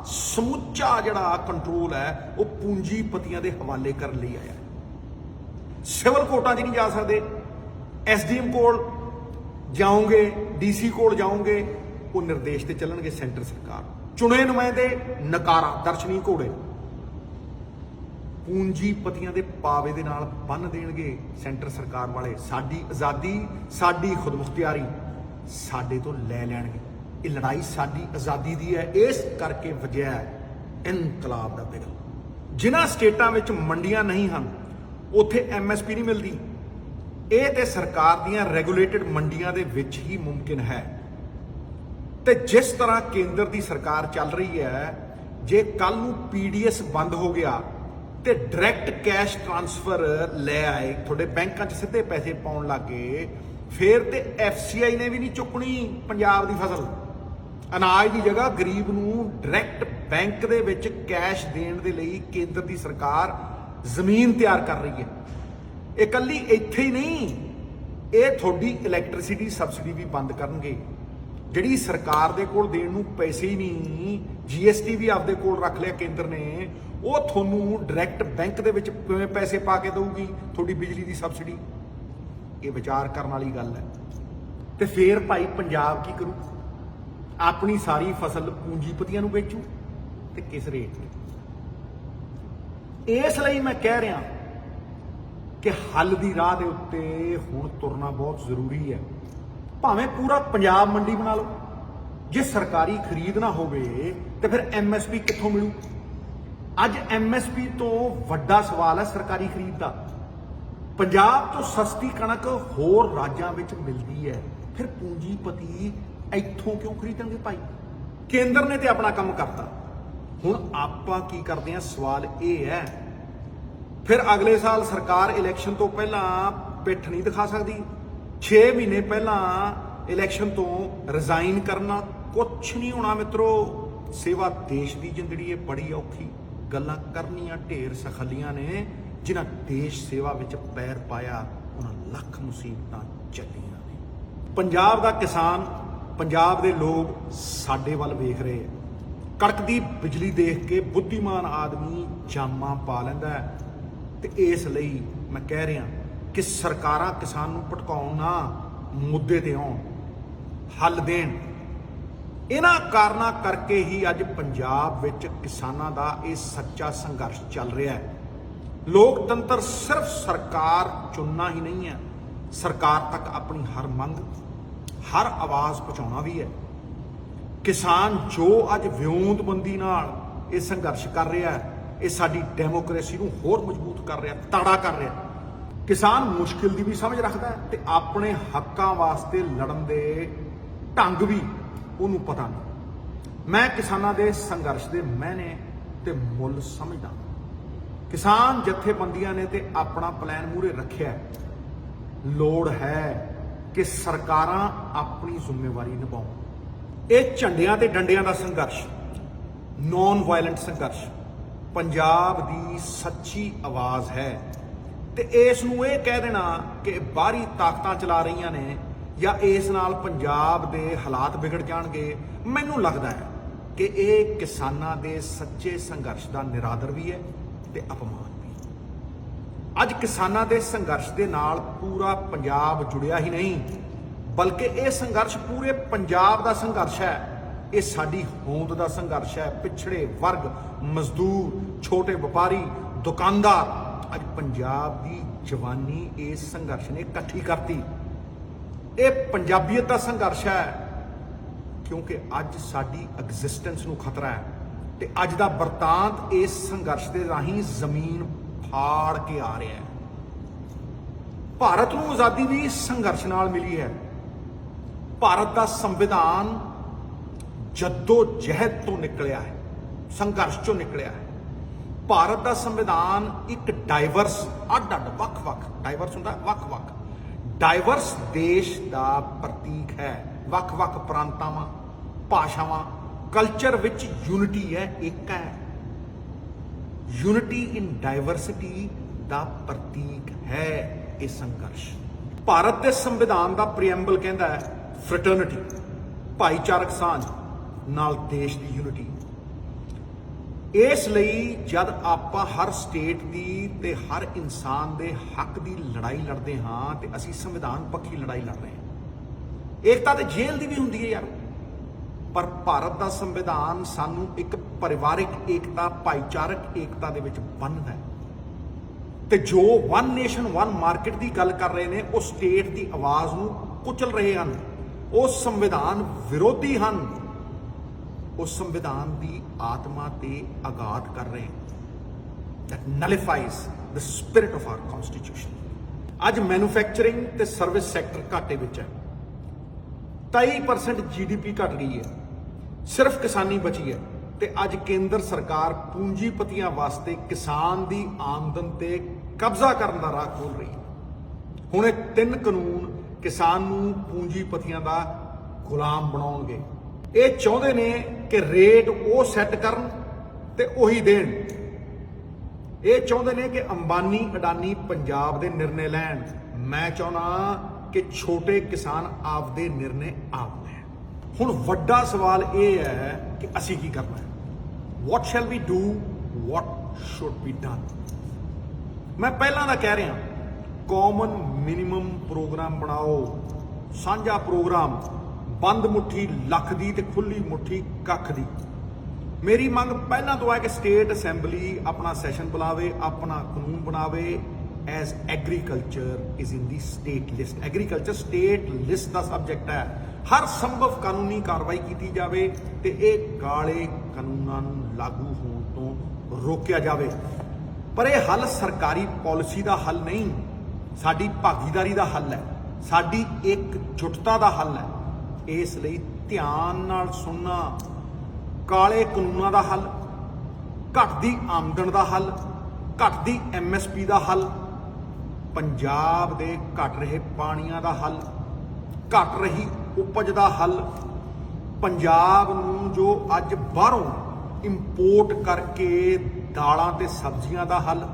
ਸਮੁੱਚਾ ਜਿਹੜਾ ਕੰਟਰੋਲ ਹੈ ਉਹ ਪੂੰਜੀਪਤੀਆਂ ਦੇ ਹਵਾਲੇ ਕਰਨ ਲਈ ਆਇਆ। ਸਿਵਲ ਕੋਰਟਾਂ 'ਚ ਨਹੀਂ ਜਾ ਸਕਦੇ, ਐਸਡੀਐਮ ਕੋਲ ਜਾਓਗੇ, ਡੀਸੀ ਕੋਲ ਜਾਓਗੇ, ਉਹ ਨਿਰਦੇਸ਼ ਤੇ ਚੱਲਣਗੇ ਸੈਂਟਰ ਸਰਕਾਰ। ਚੁਣੇ ਨੁਮਾਇੰਦੇ ਨਕਾਰਾ ਦਰਸ਼ਨੀ ਘੋੜੇ ਪੂੰਜੀਪਤੀਆਂ ਦੇ ਪਾਵੇ ਦੇ ਨਾਲ ਬੰਨ ਦੇਣਗੇ ਸੈਂਟਰ ਸਰਕਾਰ ਵਾਲੇ। ਸਾਡੀ ਆਜ਼ਾਦੀ, ਸਾਡੀ ਖੁਦਮੁਖਤਿਆਰੀ ਸਾਡੇ ਤੋਂ ਲੈ ਲੈਣਗੇ। ਇਹ ਲੜਾਈ ਸਾਡੀ ਆਜ਼ਾਦੀ ਦੀ ਹੈ, ਇਸ ਕਰਕੇ ਵਜਿਆ ਇਨਕਲਾਬ ਦਾ ਬਿਗਲ। ਜਿਨ੍ਹਾਂ ਸਟੇਟਾਂ ਵਿੱਚ ਮੰਡੀਆਂ ਨਹੀਂ ਹਨ ਉੱਥੇ ਐਮਐਸਪੀ ਨਹੀਂ ਮਿਲਦੀ। ਇਹ ਤੇ ਸਰਕਾਰ ਦੀਆਂ ਰੈਗੂਲੇਟਡ ਮੰਡੀਆਂ ਦੇ ਵਿੱਚ ਹੀ ਮੁਮਕਿਨ ਹੈ। ਤੇ ਜਿਸ ਤਰ੍ਹਾਂ ਕੇਂਦਰ ਦੀ ਸਰਕਾਰ ਚੱਲ ਰਹੀ ਹੈ, ਜੇ ਕੱਲ ਨੂੰ ਪੀਡੀਐਸ ਬੰਦ ਹੋ ਗਿਆ ਤੇ ਡਾਇਰੈਕਟ ਕੈਸ਼ ਟ੍ਰਾਂਸਫਰ ਲੈ ਆਏ, ਤੁਹਾਡੇ ਬੈਂਕਾਂ 'ਚ ਸਿੱਧੇ ਪੈਸੇ ਪਾਉਣ ਲੱਗ ਗਏ, ਫਿਰ ਤੇ ਐਫਸੀਆਈ ਨੇ ਵੀ ਨਹੀਂ ਚੁੱਕਣੀ ਪੰਜਾਬ ਦੀ ਫਸਲ। ਅਨਾਜ ਦੀ ਜਗ੍ਹਾ ਗਰੀਬ ਨੂੰ ਡਾਇਰੈਕਟ ਬੈਂਕ ਦੇ ਵਿੱਚ ਕੈਸ਼ ਦੇਣ ਦੇ ਲਈ ਕੇਂਦਰ ਦੀ ਸਰਕਾਰ ਜ਼ਮੀਨ ਤਿਆਰ ਕਰ ਰਹੀ ਹੈ। ਇਹ ਇਕੱਲੀ ਇੱਥੇ ਹੀ ਨਹੀਂ, ਇਹ ਤੁਹਾਡੀ ਇਲੈਕਟ੍ਰਿਸਿਟੀ ਸਬਸਿਡੀ ਵੀ ਬੰਦ ਕਰਨਗੇ। ਜਿਹੜੀ ਸਰਕਾਰ ਦੇ ਕੋਲ ਦੇਣ ਨੂੰ ਪੈਸੇ ਹੀ ਨਹੀਂ, ਜੀਐਸਟੀ ਵੀ ਆਪਦੇ ਕੋਲ ਰੱਖ ਲਿਆ ਕੇਂਦਰ ਨੇ, ਉਹ ਤੁਹਾਨੂੰ ਡਾਇਰੈਕਟ ਬੈਂਕ ਦੇ ਵਿੱਚ ਕਿਵੇਂ ਪੈਸੇ ਪਾ ਕੇ ਦਊਗੀ ਤੁਹਾਡੀ ਬਿਜਲੀ ਦੀ ਸਬਸਿਡੀ? ਇਹ ਵਿਚਾਰ ਕਰਨ ਵਾਲੀ ਗੱਲ ਹੈ। ਤੇ ਫੇਰ ਭਾਈ ਪੰਜਾਬ ਕੀ ਕਰੂ? ਆਪਣੀ ਸਾਰੀ ਫਸਲ ਪੂੰਜੀਪਤੀਆਂ ਨੂੰ ਵੇਚੂ ਤੇ ਕਿਸ ਰੇਟ ਤੇ? ਇਸ ਲਈ ਮੈਂ ਕਹਿ ਰਿਹਾ ਕਿ ਹੱਲ ਦੀ ਰਾਹ ਦੇ ਉੱਤੇ ਹੁਣ ਤੁਰਨਾ ਬਹੁਤ ਜ਼ਰੂਰੀ ਹੈ। ਭਾਵੇਂ ਪੂਰਾ ਪੰਜਾਬ ਮੰਡੀ ਬਣਾ ਲਓ, ਜੇ ਸਰਕਾਰੀ ਖਰੀਦ ਨਾ ਹੋਵੇ ਤੇ ਫਿਰ ਐਮਐਸਪੀ ਕਿੱਥੋਂ ਮਿਲੂ? ਅੱਜ ਐਮਐਸਪੀ ਤੋਂ ਵੱਡਾ ਸਵਾਲ ਹੈ ਸਰਕਾਰੀ ਖਰੀਦ ਦਾ। ਪੰਜਾਬ ਤੋਂ ਸਸਤੀ ਕਣਕ ਹੋਰ ਰਾਜਾਂ ਵਿੱਚ ਮਿਲਦੀ ਹੈ, ਫਿਰ ਪੂੰਜੀਪਤੀ ਇੱਥੋਂ ਕਿਉਂ ਖਰੀਦਣਗੇ ਭਾਈ? ਕੇਂਦਰ ਨੇ ਤੇ ਆਪਣਾ ਕੰਮ ਕਰਤਾ, ਹੁਣ ਆਪਾਂ ਕੀ ਕਰਦੇ ਹਾਂ? ਸਵਾਲ ਇਹ ਹੈ, ਫਿਰ ਅਗਲੇ ਸਾਲ ਸਰਕਾਰ ਇਲੈਕਸ਼ਨ ਤੋਂ ਪਹਿਲਾਂ ਪਿੱਠ ਨਹੀਂ ਦਿਖਾ ਸਕਦੀ। 6 ਮਹੀਨੇ ਪਹਿਲਾਂ ਇਲੈਕਸ਼ਨ ਤੋਂ ਰਿਜ਼ਾਈਨ ਕਰਨਾ ਕੁਛ ਨਹੀਂ ਹੋਣਾ ਮਿੱਤਰੋ। ਸੇਵਾ ਦੇਸ਼ ਦੀ ਜ਼ਿੰਦਗੀ ਇਹ ਬੜੀ ਔਖੀ, ਗੱਲਾਂ ਕਰਨੀਆਂ ਢੇਰ ਸਖਲੀਆਂ ਨੇ। ਜਿਨ੍ਹਾਂ ਦੇਸ਼ ਸੇਵਾ ਵਿੱਚ ਪੈਰ ਪਾਇਆ ਉਹਨਾਂ ਲੱਖ ਮੁਸੀਬਤਾਂ ਚੱਲੀਆਂ ਨੇ। ਪੰਜਾਬ ਦਾ ਕਿਸਾਨ, ਪੰਜਾਬ ਦੇ ਲੋਕ ਸਾਡੇ ਵੱਲ ਵੇਖ ਰਹੇ ਆ। ਕੜਕਦੀ ਬਿਜਲੀ ਦੇਖ ਕੇ ਬੁੱਧੀਮਾਨ ਆਦਮੀ ਜਾਮਾਂ ਪਾ ਲੈਂਦਾ ਹੈ। ਤੇ ਇਸ ਲਈ ਮੈਂ ਕਹਿ ਰਿਹਾ ਕਿ ਸਰਕਾਰਾਂ ਕਿਸਾਨ ਨੂੰ ਭਟਕਾਉਣ ਨਾ, ਮੁੱਦੇ ਤੇ ਆਉਣ, ਹੱਲ ਦੇਣ। ਇਹਨਾਂ ਕਾਰਨਾਂ ਕਰਕੇ ਹੀ ਅੱਜ ਪੰਜਾਬ ਵਿੱਚ ਕਿਸਾਨਾਂ ਦਾ ਇਹ ਸੱਚਾ ਸੰਘਰਸ਼ ਚੱਲ ਰਿਹਾ ਹੈ। ਲੋਕਤੰਤਰ ਸਿਰਫ ਸਰਕਾਰ ਚੁਣਨਾ ਹੀ ਨਹੀਂ ਹੈ, ਸਰਕਾਰ ਤੱਕ ਆਪਣੀ ਹਰ ਮੰਗ, ਹਰ ਆਵਾਜ਼ ਪਹੁੰਚਾਉਣਾ ਵੀ ਹੈ। ਕਿਸਾਨ ਜੋ ਅੱਜ ਵਿਉਂਤਬੰਦੀ ਨਾਲ ਇਹ ਸੰਘਰਸ਼ ਕਰ ਰਿਹਾ ਹੈ, ਇਹ ਸਾਡੀ ਡੈਮੋਕ੍ਰੇਸੀ ਨੂੰ ਹੋਰ ਮਜ਼ਬੂਤ ਕਰ ਰਿਹਾ, ਤਾੜਾ ਕਰ ਰਿਹਾ। ਕਿਸਾਨ ਮੁਸ਼ਕਿਲ ਦੀ ਵੀ ਸਮਝ ਰੱਖਦਾ ਹੈ ਤੇ ਆਪਣੇ ਹੱਕਾਂ ਵਾਸਤੇ ਲੜਨ ਦੇ ਢੰਗ ਵੀ ਉਹਨੂੰ ਪਤਾ ਨਹੀਂ। ਮੈਂ ਕਿਸਾਨਾਂ ਦੇ ਸੰਘਰਸ਼ ਦੇ ਮਾਇਨੇ ਤੇ ਮੁੱਲ ਸਮਝਦਾ। ਕਿਸਾਨ ਜਥੇਬੰਦੀਆਂ ਨੇ ਤੇ ਆਪਣਾ ਪਲਾਨ ਮੂਹਰੇ ਰੱਖਿਆ। ਲੋੜ ਹੈ ਕਿ ਸਰਕਾਰਾਂ ਆਪਣੀ ਜ਼ਿੰਮੇਵਾਰੀ ਨਿਭਾਉਣ। ਇਹ ਝੰਡਿਆਂ ਤੇ ਡੰਡਿਆਂ ਦਾ ਸੰਘਰਸ਼, ਨੌਨ ਵਾਇਲੈਂਟ ਸੰਘਰਸ਼ ਪੰਜਾਬ ਦੀ ਸੱਚੀ ਆਵਾਜ਼ ਹੈ। ਤੇ ਇਸ ਨੂੰ ਇਹ ਕਹਿ ਦੇਣਾ ਕਿ ਬਾਹਰੀ ਤਾਕਤਾਂ ਚਲਾ ਰਹੀਆਂ ਨੇ ਜਾਂ ਇਸ ਨਾਲ ਪੰਜਾਬ ਦੇ ਹਾਲਾਤ ਵਿਗੜ ਜਾਣਗੇ, ਮੈਨੂੰ ਲੱਗਦਾ ਹੈ ਕਿ ਇਹ ਕਿਸਾਨਾਂ ਦੇ ਸੱਚੇ ਸੰਘਰਸ਼ ਦਾ ਨਿਰਾਦਰ ਵੀ ਹੈ ਤੇ ਅਪਮਾਨ ਵੀ। ਅੱਜ ਕਿਸਾਨਾਂ ਦੇ ਸੰਘਰਸ਼ ਦੇ ਨਾਲ ਪੂਰਾ ਪੰਜਾਬ ਜੁੜਿਆ ਹੀ ਨਹੀਂ, ਬਲਕਿ ਇਹ ਸੰਘਰਸ਼ ਪੂਰੇ ਪੰਜਾਬ ਦਾ ਸੰਘਰਸ਼ ਹੈ। ਇਹ ਸਾਡੀ ਹੋਂਦ ਦਾ ਸੰਘਰਸ਼ ਹੈ। ਪਿਛੜੇ ਵਰਗ, ਮਜ਼ਦੂਰ, ਛੋਟੇ ਵਪਾਰੀ, ਦੁਕਾਨਦਾਰ, ਅੱਜ ਪੰਜਾਬ ਦੀ ਜਵਾਨੀ ਇਸ ਸੰਘਰਸ਼ ਨੇ ਇਕੱਠੀ ਕਰਤੀ। ਇਹ ਪੰਜਾਬੀਅਤ ਦਾ ਸੰਘਰਸ਼ ਹੈ, ਕਿਉਂਕਿ ਅੱਜ ਸਾਡੀ ਐਗਜ਼ਿਸਟੈਂਸ ਨੂੰ ਖਤਰਾ ਹੈ ਤੇ ਅੱਜ ਦਾ ਵਰਤਾਂਤ ਇਸ ਸੰਘਰਸ਼ ਦੇ ਰਾਹੀਂ ਜ਼ਮੀਨ ਫਾੜ ਕੇ ਆ ਰਿਹਾ ਹੈ। ਭਾਰਤ ਨੂੰ ਆਜ਼ਾਦੀ ਵੀ ਸੰਘਰਸ਼ ਨਾਲ ਮਿਲੀ ਹੈ। ਭਾਰਤ ਦਾ ਸੰਵਿਧਾਨ ਜੱਦੋ ਜਹਿਦ ਤੋਂ ਨਿਕਲਿਆ ਹੈ, ਸੰਘਰਸ਼ ਚੋਂ ਨਿਕਲਿਆ ਹੈ। ਭਾਰਤ ਦਾ ਸੰਵਿਧਾਨ ਇੱਕ ਡਾਈਵਰਸ, ਅੱਡ-ਅੱਡ, ਵੱਖ-ਵੱਖ, ਡਾਈਵਰਸ ਹੁੰਦਾ ਵੱਖ-ਵੱਖ, ਡਾਈਵਰਸ ਦੇਸ਼ ਦਾ ਪ੍ਰਤੀਕ ਹੈ। ਵੱਖ-ਵੱਖ ਪ੍ਰਾਂਤਾਂ, ਭਾਸ਼ਾਵਾਂ, ਕਲਚਰ ਵਿੱਚ ਯੂਨਿਟੀ ਹੈ, ਏਕ ਹੈ। ਯੂਨਿਟੀ ਇਨ ਡਾਈਵਰਸਿਟੀ ਦਾ ਪ੍ਰਤੀਕ ਹੈ ਇਹ ਸੰਘਰਸ਼। ਭਾਰਤ ਦੇ ਸੰਵਿਧਾਨ ਦਾ ਪ੍ਰੀਐਂਬਲ ਕਹਿੰਦਾ ਹੈ ਫਰਟਰਨਿਟੀ, ਭਾਈਚਾਰਕ ਸਾਂਝ ਨਾਲ ਦੇਸ਼ ਦੀ ਯੂਨਿਟੀ। ਇਸ ਲਈ ਜਦ ਆਪਾਂ ਹਰ ਸਟੇਟ ਦੀ ਤੇ ਹਰ ਇਨਸਾਨ ਦੇ ਹੱਕ ਦੀ ਲੜਾਈ ਲੜਦੇ ਹਾਂ ਤੇ ਅਸੀਂ ਸੰਵਿਧਾਨ ਪੱਖੀ ਲੜਾਈ ਲੜ ਰਹੇ ਹਾਂ। ਏਕਤਾ ਤੇ ਜੇਲ੍ਹ ਦੀ ਵੀ ਹੁੰਦੀ ਹੈ ਯਾਰ, ਪਰ ਭਾਰਤ ਦਾ ਸੰਵਿਧਾਨ ਸਾਨੂੰ ਇੱਕ ਪਰਿਵਾਰਿਕ ਏਕਤਾ, ਭਾਈਚਾਰਕ ਏਕਤਾ ਦੇ ਵਿੱਚ ਬੰਨ੍ਹਦਾ ਹੈ। ਤੇ ਜੋ ਵਨ ਨੇਸ਼ਨ ਵਨ ਮਾਰਕੀਟ ਦੀ ਗੱਲ ਕਰ ਰਹੇ ਨੇ, ਉਹ ਸਟੇਟ ਦੀ ਆਵਾਜ਼ ਨੂੰ ਕੁਚਲ ਰਹੇ ਹਨ, ਉਹ ਸੰਵਿਧਾਨ ਵਿਰੋਧੀ ਹਨ, ਉਹ ਸੰਵਿਧਾਨ ਦੀ ਆਤਮਾ ਤੇ ਆਘਾਤ ਕਰ ਰਹੇ ਹਨ। that nullifies the spirit of our constitution। ਅੱਜ ਮੈਨੂਫੈਕਚਰਿੰਗ ਤੇ ਸਰਵਿਸ ਸੈਕਟਰ ਘਾਟੇ ਵਿੱਚ ਹੈ। 23% GDP ਘਟ ਗਈ ਹੈ, ਸਿਰਫ ਕਿਸਾਨੀ ਬਚੀ ਹੈ। ਤੇ ਅੱਜ ਕੇਂਦਰ ਸਰਕਾਰ ਪੂੰਜੀਪਤੀਆਂ ਵਾਸਤੇ ਕਿਸਾਨ ਦੀ ਆਮਦਨ ਤੇ ਕਬਜ਼ਾ ਕਰਨ ਦਾ ਰਾਹ ਖੋਲ ਰਹੀ ਹੈ। ਹੁਣ ਇਹ 3 ਕਾਨੂੰਨ ਕਿਸਾਨ ਨੂੰ ਪੂੰਜੀਪਤੀਆਂ ਦਾ ਗੁਲਾਮ ਬਣਾਉਣਗੇ। ਇਹ ਚਾਹੁੰਦੇ ਨੇ ਕਿ ਰੇਟ ਉਹ ਸੈੱਟ ਕਰਨ ਤੇ ਉਹੀ ਦੇਣ। ਇਹ ਚਾਹੁੰਦੇ ਨੇ ਕਿ ਅੰਬਾਨੀ ਅਡਾਨੀ ਪੰਜਾਬ ਦੇ ਨਿਰਣੇ ਲੈਣ। ਮੈਂ ਚਾਹੁੰਦਾ ਕਿ ਛੋਟੇ ਕਿਸਾਨ ਆਪਦੇ ਨਿਰਣੇ ਆਪ ਲੈਣ। ਹੁਣ ਵੱਡਾ ਸਵਾਲ ਇਹ ਹੈ ਕਿ ਅਸੀਂ ਕੀ ਕਰਨਾ ਹੈ। What shall we do? What should be done? ਮੈਂ ਪਹਿਲਾਂ ਦਾ ਕਹਿ ਰਿਹਾ, ਕਾਮਨ ਮਿਨੀਮਮ ਪ੍ਰੋਗਰਾਮ ਬਣਾਓ, ਸਾਂਝਾ ਪ੍ਰੋਗਰਾਮ, ਬੰਦ ਮੁੱਠੀ ਲੱਖ ਦੀ ਤੇ ਖੁੱਲੀ ਮੁੱਠੀ ਕੱਖ ਦੀ। ਮੇਰੀ ਮੰਗ ਪਹਿਲਾਂ ਤੋਂ ਹੈ ਕਿ ਸਟੇਟ ਅਸੈਂਬਲੀ ਆਪਣਾ ਸੈਸ਼ਨ ਬੁਲਾਵੇ, ਆਪਣਾ ਕਾਨੂੰਨ ਬਣਾਵੇ। As agriculture is in the state list. Agriculture state list ਦਾ ਸਬਜੈਕਟ ਹੈ। ਹਰ ਸੰਭਵ ਕਾਨੂੰਨੀ ਕਾਰਵਾਈ ਕੀਤੀ ਜਾਵੇ ਤੇ ਇਹ ਕਾਲੇ ਕਾਨੂੰਨਾਂ ਨੂੰ ਲਾਗੂ ਹੋਣ ਤੋਂ ਰੋਕਿਆ ਜਾਵੇ। ਪਰ ਇਹ ਹੱਲ ਸਰਕਾਰੀ ਪਾਲਿਸੀ ਦਾ ਹੱਲ ਨਹੀਂ, ਸਾਡੀ ਭਾਗੀਦਾਰੀ ਦਾ ਹੱਲ ਹੈ, ਸਾਡੀ ਇਕਜੁੱਟਤਾ ਦਾ ਹੱਲ ਹੈ। ਇਸ ਲਈ ਧਿਆਨ ਨਾਲ ਸੁਣਨਾ। ਕਾਲੇ ਕਾਨੂੰਨਾਂ ਦਾ ਹੱਲ, ਘਟਦੀ ਆਮਦਨ ਦਾ ਹੱਲ, ਘਟਦੀ MSP ਦਾ ਹੱਲ, ਪੰਜਾਬ ਦੇ ਘਟ ਰਹੇ ਪਾਣੀਆਂ ਦਾ ਹੱਲ, ਘਟ ਰਹੀ ਉਪਜ ਦਾ ਹੱਲ, ਪੰਜਾਬ ਨੂੰ ਜੋ ਅੱਜ ਬਾਹਰੋਂ ਇੰਪੋਰਟ ਕਰਕੇ ਦਾਲਾਂ ਤੇ ਸਬਜ਼ੀਆਂ ਦਾ ਹੱਲ,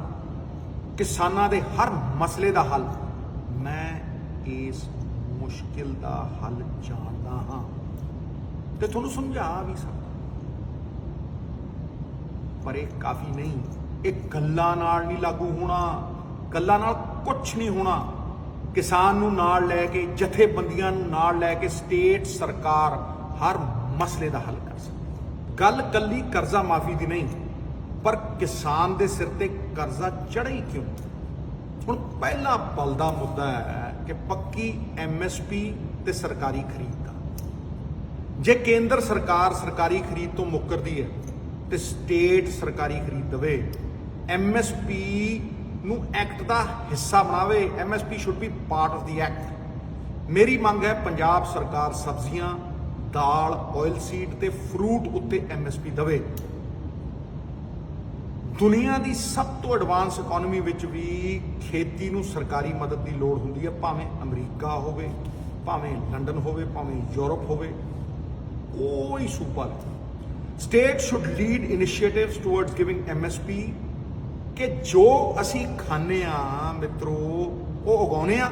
ਕਿਸਾਨਾਂ ਦੇ ਹਰ ਮਸਲੇ ਦਾ ਹੱਲ। ਮੈਂ ਇਸ ਮੁਸ਼ਕਿਲ ਦਾ ਹੱਲ ਜਾਣਦਾ ਹਾਂ ਤੇ ਤੁਹਾਨੂੰ ਸਮਝਾ ਵੀ ਸਕਦਾ, ਪਰ ਇਹ ਕਾਫੀ ਨਹੀਂ। ਇਹ ਗੱਲਾਂ ਨਾਲ ਨਹੀਂ ਲਾਗੂ ਹੋਣਾ, ਗੱਲਾਂ ਨਾਲ ਕੁਝ ਨਹੀਂ ਹੋਣਾ। ਕਿਸਾਨ ਨੂੰ ਨਾਲ ਲੈ ਕੇ, ਜਥੇਬੰਦੀਆਂ ਨੂੰ ਨਾਲ ਲੈ ਕੇ ਸਟੇਟ ਸਰਕਾਰ ਹਰ ਮਸਲੇ ਦਾ ਹੱਲ ਕਰ ਸਕਦੀ। ਗੱਲ ਕੱਲੀ ਕਰਜ਼ਾ ਮਾਫੀ ਦੀ ਨਹੀਂ, ਪਰ ਕਿਸਾਨ ਦੇ ਸਿਰ ਤੇ ਕਰਜ਼ਾ ਚੜ੍ਹੇ ਹੀ ਕਿਉਂ। ਹੁਣ ਪਹਿਲਾ ਬਲਦਾ ਮੁੱਦਾ ਹੈ ਕਿ ਪੱਕੀ MSP ਤੇ ਸਰਕਾਰੀ ਖਰੀਦ ਦਾ। ਜੇ ਕੇਂਦਰ ਸਰਕਾਰ ਸਰਕਾਰੀ ਖਰੀਦ ਤੋਂ ਮੁੱਕਰਦੀ ਹੈ ਤੇ ਸਟੇਟ ਸਰਕਾਰੀ ਖਰੀਦ ਦੇਵੇ, MSP ਨੂੰ ਐਕਟ ਦਾ ਹਿੱਸਾ ਬਣਾਵੇ। MSP should be part of the act. ਮੇਰੀ ਮੰਗ ਹੈ ਪੰਜਾਬ ਸਰਕਾਰ ਸਬਜ਼ੀਆਂ, ਦਾਲ, ਆਇਲ ਸੀਡ ਤੇ ਫਰੂਟ ਉੱਤੇ MSP ਦੇਵੇ। ਦੁਨੀਆ ਦੀ ਸਭ ਤੋਂ ਐਡਵਾਂਸ ਇਕਨੋਮੀ ਵਿੱਚ ਵੀ ਖੇਤੀ ਨੂੰ ਸਰਕਾਰੀ ਮਦਦ ਦੀ ਲੋੜ ਹੁੰਦੀ ਹੈ, ਭਾਵੇਂ ਅਮਰੀਕਾ ਹੋਵੇ, ਭਾਵੇਂ ਲੰਡਨ ਹੋਵੇ ਭਾਵੇਂ ਯੂਰਪ ਹੋਵੇ, ਕੋਈ ਸੂਬਾ ਨਹੀਂ। State should lead initiatives towards giving MSP, ਕਿ ਜੋ ਅਸੀਂ ਖਾਂਦੇ ਆ ਮਿੱਤਰੋ ਉਹ ਉਗਾਉਂਦੇ ਆ,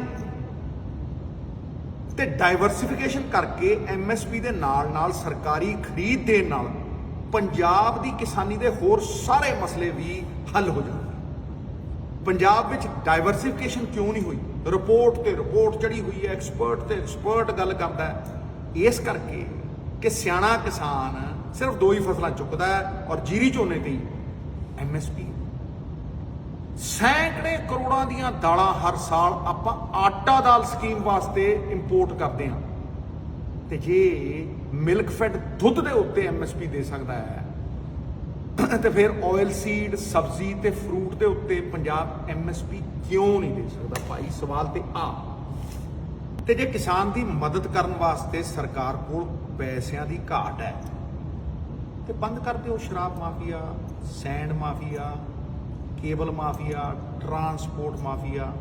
ਤੇ ਡਾਈਵਰਸਿਫਿਕੇਸ਼ਨ ਕਰਕੇ MSP ਦੇ ਨਾਲ ਨਾਲ ਸਰਕਾਰੀ ਖਰੀਦ ਦੇਣ ਨਾਲ ਪੰਜਾਬ ਦੀ ਕਿਸਾਨੀ ਦੇ ਹੋਰ ਸਾਰੇ ਮਸਲੇ ਵੀ ਹੱਲ ਹੋ ਜਾਣਗੇ। ਪੰਜਾਬ ਵਿੱਚ ਡਾਈਵਰਸਿਫਿਕੇਸ਼ਨ ਕਿਉਂ ਨਹੀਂ ਹੋਈ? ਰਿਪੋਰਟ ਤੇ ਰਿਪੋਰਟ ਚੜੀ ਹੋਈ ਹੈ, ਐਕਸਪਰਟ ਤੇ ਐਕਸਪਰਟ ਗੱਲ ਕਰਦਾ ਹੈ, ਇਸ ਕਰਕੇ ਕਿ ਸਿਆਣਾ ਕਿਸਾਨ ਸਿਰਫ 2 ਹੀ ਫਸਲਾਂ ਚੁੱਕਦਾ ਹੈ ਔਰ ਜੀਰੀ ਝੋਨੇ ਤੇ MSP। ਸੈਂਕੜੇ ਕਰੋੜਾਂ ਦੀਆਂ ਦਾਲਾਂ ਹਰ ਸਾਲ ਆਪਾਂ ਆਟਾ ਦਾਲ ਸਕੀਮ ਵਾਸਤੇ ਇੰਪੋਰਟ ਕਰਦੇ ਹਾਂ, ਤੇ ਜੇ ਮਿਲਕ ਫੈਟ ਦੁੱਧ ਦੇ ਉੱਤੇ MSP ਦੇ ਸਕਦਾ ਹੈ ਤੇ ਫਿਰ ਆਇਲ ਸੀਡ, ਸਬਜ਼ੀ ਤੇ ਫਰੂਟ ਦੇ ਉੱਤੇ ਪੰਜਾਬ MSP ਕਿਉਂ ਨਹੀਂ ਦੇ ਸਕਦਾ? ਭਾਈ ਸਵਾਲ ਤੇ ਆ। ਤੇ ਜੇ ਕਿਸਾਨ ਦੀ ਮਦਦ ਕਰਨ ਵਾਸਤੇ ਸਰਕਾਰ ਕੋਲ ਪੈਸਿਆਂ ਦੀ ਘਾਟ ਹੈ ਤੇ ਬੰਦ ਕਰ ਦਿਓ ਸ਼ਰਾਬ mafia, sand mafia, cable mafia, transport mafia,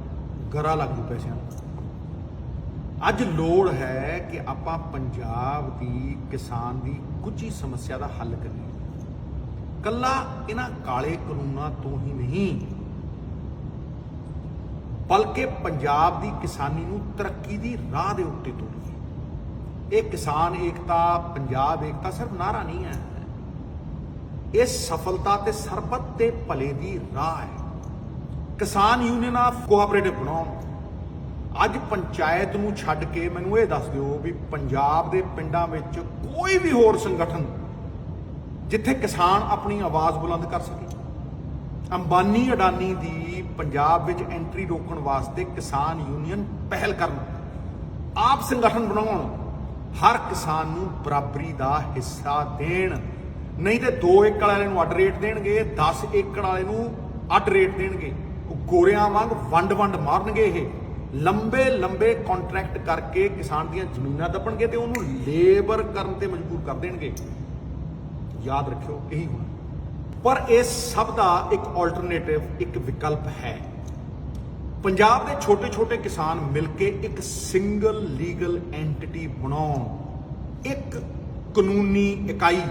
ਗਰਾ ਲੱਗ ਜੂ ਪੈਸਿਆਂ ਨੂੰ। ਅੱਜ ਲੋੜ ਹੈ ਕਿ ਆਪਾਂ ਪੰਜਾਬ ਦੀ ਕਿਸਾਨ ਦੀ ਗੁੱਝੀ ਸਮੱਸਿਆ ਦਾ ਹੱਲ ਕਰੀਏ। ਕੱਲਾ ਇਹਨਾਂ ਕਾਲੇ ਕਾਨੂੰਨਾਂ ਤੋਂ ਹੀ ਨਹੀਂ, ਬਲਕਿ ਪੰਜਾਬ ਦੀ ਕਿਸਾਨੀ ਨੂੰ ਤਰੱਕੀ ਦੀ ਰਾਹ ਦੇ ਉੱਤੇ ਤੋਰੀਏ। ਇਹ ਕਿਸਾਨ ਏਕਤਾ, ਪੰਜਾਬ ਏਕਤਾ ਸਿਰਫ ਨਾਰਾ ਨਹੀਂ ਹੈ, ਇਹ ਸਫਲਤਾ ਤੇ ਸਰਬੱਤ ਦੇ ਭਲੇ ਦੀ ਰਾਹ ਹੈ। ਕਿਸਾਨ ਯੂਨੀਅਨਾਂ ਕੋਆਪਰੇਟਿਵ ਬਣਾਉਣ। ਅੱਜ ਪੰਚਾਇਤ ਨੂੰ ਛੱਡ ਕੇ ਮੈਨੂੰ ਇਹ ਦੱਸ ਦਿਓ ਵੀ ਪੰਜਾਬ ਦੇ ਪਿੰਡਾਂ ਵਿੱਚ ਕੋਈ ਵੀ ਹੋਰ ਸੰਗਠਨ ਜਿੱਥੇ ਕਿਸਾਨ ਆਪਣੀ ਆਵਾਜ਼ ਬੁਲੰਦ ਕਰ ਸਕੇ। ਅੰਬਾਨੀ ਅਡਾਨੀ ਦੀ ਪੰਜਾਬ ਵਿੱਚ ਐਂਟਰੀ ਰੋਕਣ ਵਾਸਤੇ ਕਿਸਾਨ ਯੂਨੀਅਨ ਪਹਿਲ ਕਰਨ, ਆਪ ਸੰਗਠਨ ਬਣਾਉਣ, ਹਰ ਕਿਸਾਨ ਨੂੰ ਬਰਾਬਰੀ ਦਾ ਹਿੱਸਾ ਦੇਣ। ਨਹੀਂ ਤੇ 2 ਏਕੜ ਵਾਲੇ ਨੂੰ ਅੱਡ ਰੇਟ ਦੇਣਗੇ, 10 ਏਕੜ ਵਾਲੇ ਨੂੰ ਅੱਡ ਰੇਟ ਦੇਣਗੇ। ਉਹ ਗੋਰਿਆਂ ਵਾਂਗ ਵੰਡ ਮਾਰਨਗੇ। ਇਹ ਲੰਬੇ ਕੰਟਰੈਕਟ ਕਰਕੇ ਕਿਸਾਨ ਦੀਆਂ ਜ਼ਮੀਨਾਂ ਦੱਬਣਗੇ ਤੇ ਉਹਨੂੰ ਲੇਬਰ ਕਰਨ ਤੇ ਮਜਬੂਰ ਕਰ ਦੇਣਗੇ। ਯਾਦ ਰੱਖਿਓ, ਇਹੀ ਹੋਣਾ। ਪਰ ਇਸ ਸਭ ਦਾ ਇੱਕ ਆਲਟਰਨੇਟਿਵ, ਇੱਕ ਵਿਕਲਪ ਹੈ। ਪੰਜਾਬ ਦੇ ਛੋਟੇ ਕਿਸਾਨ ਮਿਲ ਕੇ ਇੱਕ ਸਿੰਗਲ ਲੀਗਲ ਐਂਟੀਟੀ ਬਣਾਉਣ, ਇੱਕ ਕਾਨੂੰਨੀ ਇਕਾਈ,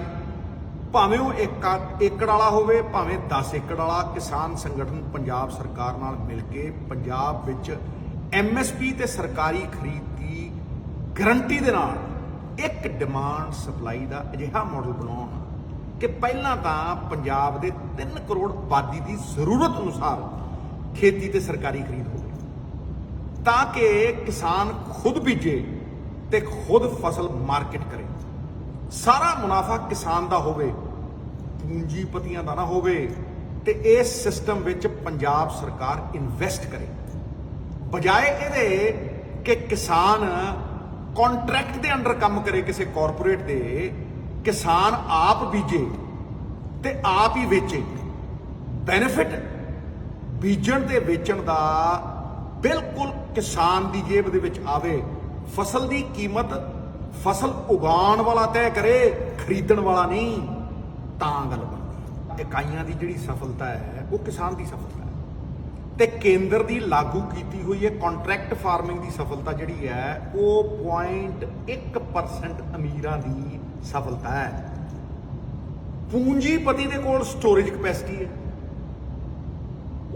ਭਾਵੇਂ ਉਹ 1 ਏਕੜ ਵਾਲਾ ਹੋਵੇ ਭਾਵੇਂ 10 ਏਕੜ ਵਾਲਾ ਕਿਸਾਨ ਸੰਗਠਨ ਪੰਜਾਬ ਸਰਕਾਰ ਨਾਲ ਮਿਲ ਕੇ ਪੰਜਾਬ ਵਿੱਚ MSP ਤੇ ਸਰਕਾਰੀ ਖਰੀਦ ਦੀ ਗਰੰਟੀ ਦੇ ਨਾਲ ਇੱਕ ਡਿਮਾਂਡ ਸਪਲਾਈ ਦਾ ਅਜਿਹਾ ਮਾਡਲ ਬਣਾਉਣ ਕਿ ਪਹਿਲਾਂ ਤਾਂ ਪੰਜਾਬ ਦੇ 3 ਕਰੋੜ ਆਬਾਦੀ ਦੀ ਜ਼ਰੂਰਤ ਅਨੁਸਾਰ ਖੇਤੀ ਤੇ ਸਰਕਾਰੀ ਖਰੀਦ ਹੋਵੇ, ਤਾਂ ਕਿ ਕਿਸਾਨ ਖੁਦ ਬੀਜੇ ਤੇ ਖੁਦ ਫਸਲ ਮਾਰਕੀਟ ਕਰੇ। ਸਾਰਾ ਮੁਨਾਫਾ ਕਿਸਾਨ ਦਾ ਹੋਵੇ, ਪੂੰਜੀਪਤੀਆਂ ਦਾ ਨਾ ਹੋਵੇ, ਤੇ ਇਸ ਸਿਸਟਮ ਵਿੱਚ ਪੰਜਾਬ ਸਰਕਾਰ ਇਨਵੈਸਟ ਕਰੇ, ਬਜਾਏ ਇਹਦੇ ਕਿ ਕਿਸਾਨ ਕੰਟਰੈਕਟ ਦੇ ਅੰਡਰ ਕੰਮ ਕਰੇ ਕਿਸੇ ਕਾਰਪੋਰੇਟ ਦੇ। ਕਿਸਾਨ ਆਪ ਬੀਜੇ ਤੇ ਆਪ ਹੀ ਵੇਚੇ। ਬੈਨੀਫਿਟ ਬੀਜਣ ਤੇ ਵੇਚਣ ਦਾ ਬਿਲਕੁਲ ਕਿਸਾਨ ਦੀ ਜੇਬ ਦੇ ਵਿੱਚ ਆਵੇ। ਫਸਲ ਦੀ ਕੀਮਤ ਫਸਲ ਉਗਾਉਣ ਵਾਲਾ ਤੈਅ ਕਰੇ, ਖਰੀਦਣ ਵਾਲਾ ਨਹੀਂ, ਤਾਂ ਗੱਲ ਬਣਦੀ। ਇਕਾਈਆਂ ਦੀ ਜਿਹੜੀ ਸਫਲਤਾ ਹੈ ਉਹ ਕਿਸਾਨ ਦੀ ਸਫਲਤਾ ਹੈ, ਤੇ ਕੇਂਦਰ ਦੀ ਲਾਗੂ ਕੀਤੀ ਹੋਈ ਹੈ ਕੰਟਰੈਕਟ ਫਾਰਮਿੰਗ ਦੀ ਸਫਲਤਾ ਜਿਹੜੀ ਹੈ ਉਹ 0.1% ਅਮੀਰਾਂ ਦੀ ਸਫਲਤਾ ਹੈ। ਪੂੰਜੀਪਤੀ ਦੇ ਕੋਲ ਸਟੋਰੇਜ ਕਪੈਸਿਟੀ ਹੈ,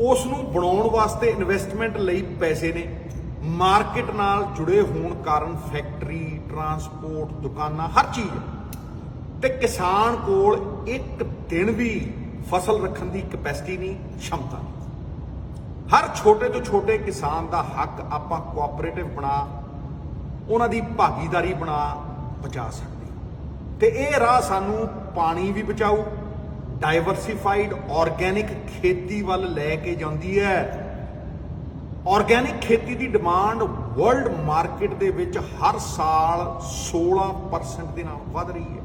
ਉਸ ਨੂੰ ਬਣਾਉਣ ਵਾਸਤੇ ਇਨਵੈਸਟਮੈਂਟ ਲਈ ਪੈਸੇ ਨੇ, ਮਾਰਕੀਟ ਨਾਲ ਜੁੜੇ ਹੋਣ ਕਾਰਨ ਫੈਕਟਰੀ, ਟਰਾਂਸਪੋਰਟ, ਦੁਕਾਨਾਂ, ਹਰ ਚੀਜ਼, ਤੇ ਕਿਸਾਨ ਕੋਲ ਇੱਕ ਦਿਨ ਵੀ ਫਸਲ ਰੱਖਣ ਦੀ ਕਪੈਸਿਟੀ ਨਹੀਂ, क्षमता ਨਹੀਂ। ਹਰ ਛੋਟੇ ਤੋਂ ਛੋਟੇ ਕਿਸਾਨ ਦਾ ਹੱਕ ਆਪਾਂ ਕੋਆਪਰੇਟਿਵ ਬਣਾ, ਉਹਨਾਂ ਦੀ ਭਾਗੀਦਾਰੀ ਬਣਾ ਬਚਾ ਸਕਦੇ। ਤੇ ਇਹ ਰਾਹ ਸਾਨੂੰ ਪਾਣੀ ਵੀ ਬਚਾਊ, ਡਾਈਵਰਸਿਫਾਈਡ ਆਰਗੈਨਿਕ ਖੇਤੀ ਵੱਲ ਲੈ ਕੇ ਜਾਂਦੀ ਹੈ। ਆਰਗੈਨਿਕ ਖੇਤੀ ਦੀ ਡਿਮਾਂਡ ਵਰਲਡ ਮਾਰਕੀਟ ਦੇ ਵਿੱਚ ਹਰ ਸਾਲ 16% ਦੇ ਨਾਲ ਵਧ ਰਹੀ ਹੈ।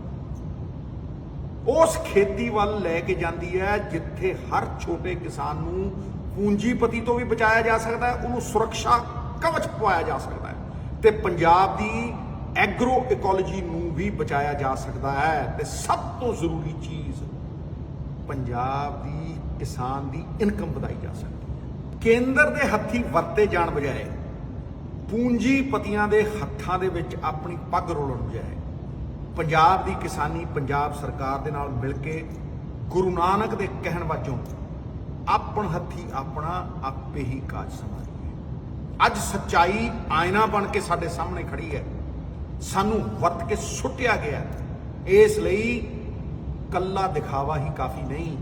ਉਸ ਖੇਤੀ ਵੱਲ ਲੈ ਕੇ ਜਾਂਦੀ ਹੈ ਜਿੱਥੇ ਹਰ ਛੋਟੇ ਕਿਸਾਨ ਨੂੰ ਪੂੰਜੀਪਤੀ ਤੋਂ ਵੀ ਬਚਾਇਆ ਜਾ ਸਕਦਾ ਹੈ, ਉਹਨੂੰ ਸੁਰੱਖਿਆ ਕਵਚ ਪਵਾਇਆ ਜਾ ਸਕਦਾ ਹੈ, ਤੇ ਪੰਜਾਬ ਦੀ ਐਗਰੋ ਇਕੋਲੋਜੀ ਨੂੰ ਵੀ ਬਚਾਇਆ ਜਾ ਸਕਦਾ ਹੈ। ਤੇ ਸਭ ਤੋਂ ਜ਼ਰੂਰੀ ਚੀਜ਼, ਪੰਜਾਬ ਦੀ ਕਿਸਾਨ ਦੀ ਇਨਕਮ ਵਧਾਈ ਜਾ ਸਕਦੀ ਹੈ। ਕੇਂਦਰ ਦੇ ਹੱਥੀਂ ਵਰਤੇ ਜਾਣ ਬਜਾਏ ਪੂੰਜੀਪਤੀਆਂ ਦੇ ਹੱਥਾਂ ਦੇ ਵਿੱਚ ਆਪਣੀ ਪੱਗ ਰੋਲਣ ਜਾਏ। ਪੰਜਾਬ ਦੀ ਕਿਸਾਨੀ ਪੰਜਾਬ ਸਰਕਾਰ ਦੇ ਨਾਲ ਮਿਲ ਕੇ ਗੁਰੂ ਨਾਨਕ ਦੇ ਕਹਿਣ ਵਜੋਂ ਆਪਣ ਹੱਥੀ ਆਪਣਾ ਆਪੇ ਹੀ ਕਾਜ ਸੰਭਾਲੀਏ। ਅੱਜ ਸੱਚਾਈ ਆਇਨਾ ਬਣ ਕੇ ਸਾਡੇ ਸਾਹਮਣੇ ਖੜੀ ਹੈ, ਸਾਨੂੰ ਵਰਤ ਕੇ ਸੁੱਟਿਆ ਗਿਆ। ਇਸ ਲਈ ਕੱਲਾ ਦਿਖਾਵਾ ਹੀ ਕਾਫੀ ਨਹੀਂ।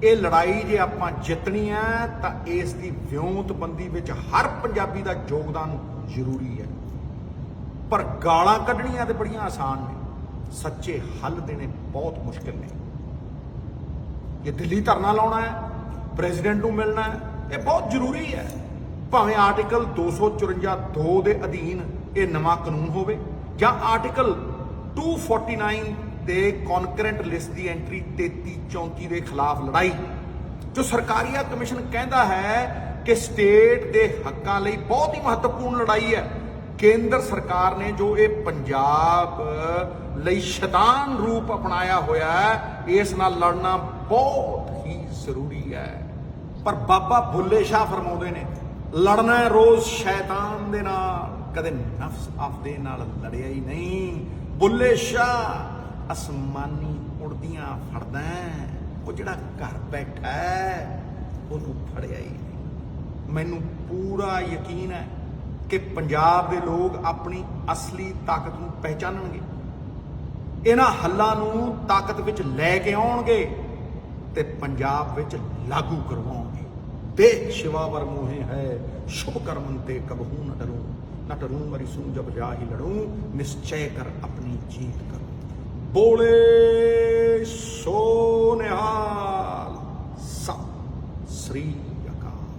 ਇਹ ਲੜਾਈ ਜੇ ਆਪਾਂ ਜਿੱਤਣੀ ਹੈ ਤਾਂ ਇਸ ਦੀ ਵਿਉਂਤਬੰਦੀ ਵਿੱਚ ਹਰ ਪੰਜਾਬੀ ਦਾ ਯੋਗਦਾਨ ਜ਼ਰੂਰੀ ਹੈ। ਪਰ ਗਾਲਾਂ ਕੱਢਣੀਆਂ ਤੇ ਬੜੀਆਂ ਆਸਾਨ ਨੇ, ਸੱਚੇ ਹੱਲ ਦੇਣੇ ਬਹੁਤ ਮੁਸ਼ਕਿਲ ਨੇ। ਜੇ ਦਿੱਲੀ ਧਰਨਾ ਲਾਉਣਾ ਹੈ, ਪ੍ਰੈਜ਼ੀਡੈਂਟ ਨੂੰ ਮਿਲਣਾ ਹੈ, ਇਹ ਬਹੁਤ ਜ਼ਰੂਰੀ ਹੈ। ਭਾਵੇਂ ਆਰਟੀਕਲ 254(2) ਦੇ ਅਧੀਨ ਇਹ ਨਵਾਂ ਕਾਨੂੰਨ ਹੋਵੇ ਜਾਂ ਆਰਟੀਕਲ 249 ਦੇ ਕੌਨਕਰੈਂਟ ਲਿਸਟ ਦੀ ਐਂਟਰੀ 3334 ਦੇ ਖਿਲਾਫ ਲੜਾਈ, ਜੋ ਸਰਕਾਰੀਆ ਕਮਿਸ਼ਨ ਕਹਿੰਦਾ ਹੈ ਕਿ ਸਟੇਟ ਦੇ ਹੱਕਾਂ ਲਈ ਬਹੁਤ ਹੀ ਮਹੱਤਵਪੂਰਨ ਲੜਾਈ ਹੈ। ਕੇਂਦਰ ਸਰਕਾਰ ਨੇ ਜੋ ਇਹ ਪੰਜਾਬ ਲਈ ਸ਼ੈਤਾਨ ਰੂਪ ਅਪਣਾਇਆ ਹੋਇਆ ਹੈ, ਇਸ ਨਾਲ ਲੜਨਾ ਬਹੁਤ ਹੀ ਜ਼ਰੂਰੀ ਹੈ। ਪਰ ਬਾਬਾ ਬੁੱਲੇ ਸ਼ਾਹ ਫਰਮਾਉਂਦੇ ਨੇ, ਲੜਨਾ ਹੈ ਰੋਜ਼ ਸ਼ੈਤਾਨ ਦੇ ਨਾਲ, ਕਦੇ ਨਫਸ ਆਪਦੇ ਨਾਲ ਲੜਿਆ ਹੀ ਨਹੀਂ। ਬੁੱਲੇ ਸ਼ਾਹ ਅਸਮਾਨੀ ਉੜਦੀਆਂ ਫੜਦਾ, ਉਹ ਜਿਹੜਾ ਘਰ ਬੈਠਾ ਹੈ ਉਹਨੂੰ ਫੜਿਆ ਹੀ ਨਹੀਂ। ਮੈਨੂੰ ਪੂਰਾ ਯਕੀਨ ਹੈ ਕਿ ਪੰਜਾਬ ਦੇ ਲੋਕ ਆਪਣੀ ਅਸਲੀ ਤਾਕਤ ਨੂੰ ਪਹਿਚਾਨਣਗੇ, ਇਹਨਾਂ ਹੱਲਾਂ ਨੂੰ ਤਾਕਤ ਵਿੱਚ ਲੈ ਕੇ ਆਉਣਗੇ ਤੇ ਪੰਜਾਬ ਵਿੱਚ ਲਾਗੂ ਕਰਵਾਉਣਗੇ। ਦੇਖ ਸ਼ਿਵਾਵਰ ਮੋਹੇ ਹੈ ਸ਼ੁਭ ਕਰਮਨ ਤੇ ਕਬਹੂ न डरूं, न डरूं मरीसूं जब जा ही लड़ूं, निश्चय कर अपनी जीत करूं। बोले सो निहाल, सत श्री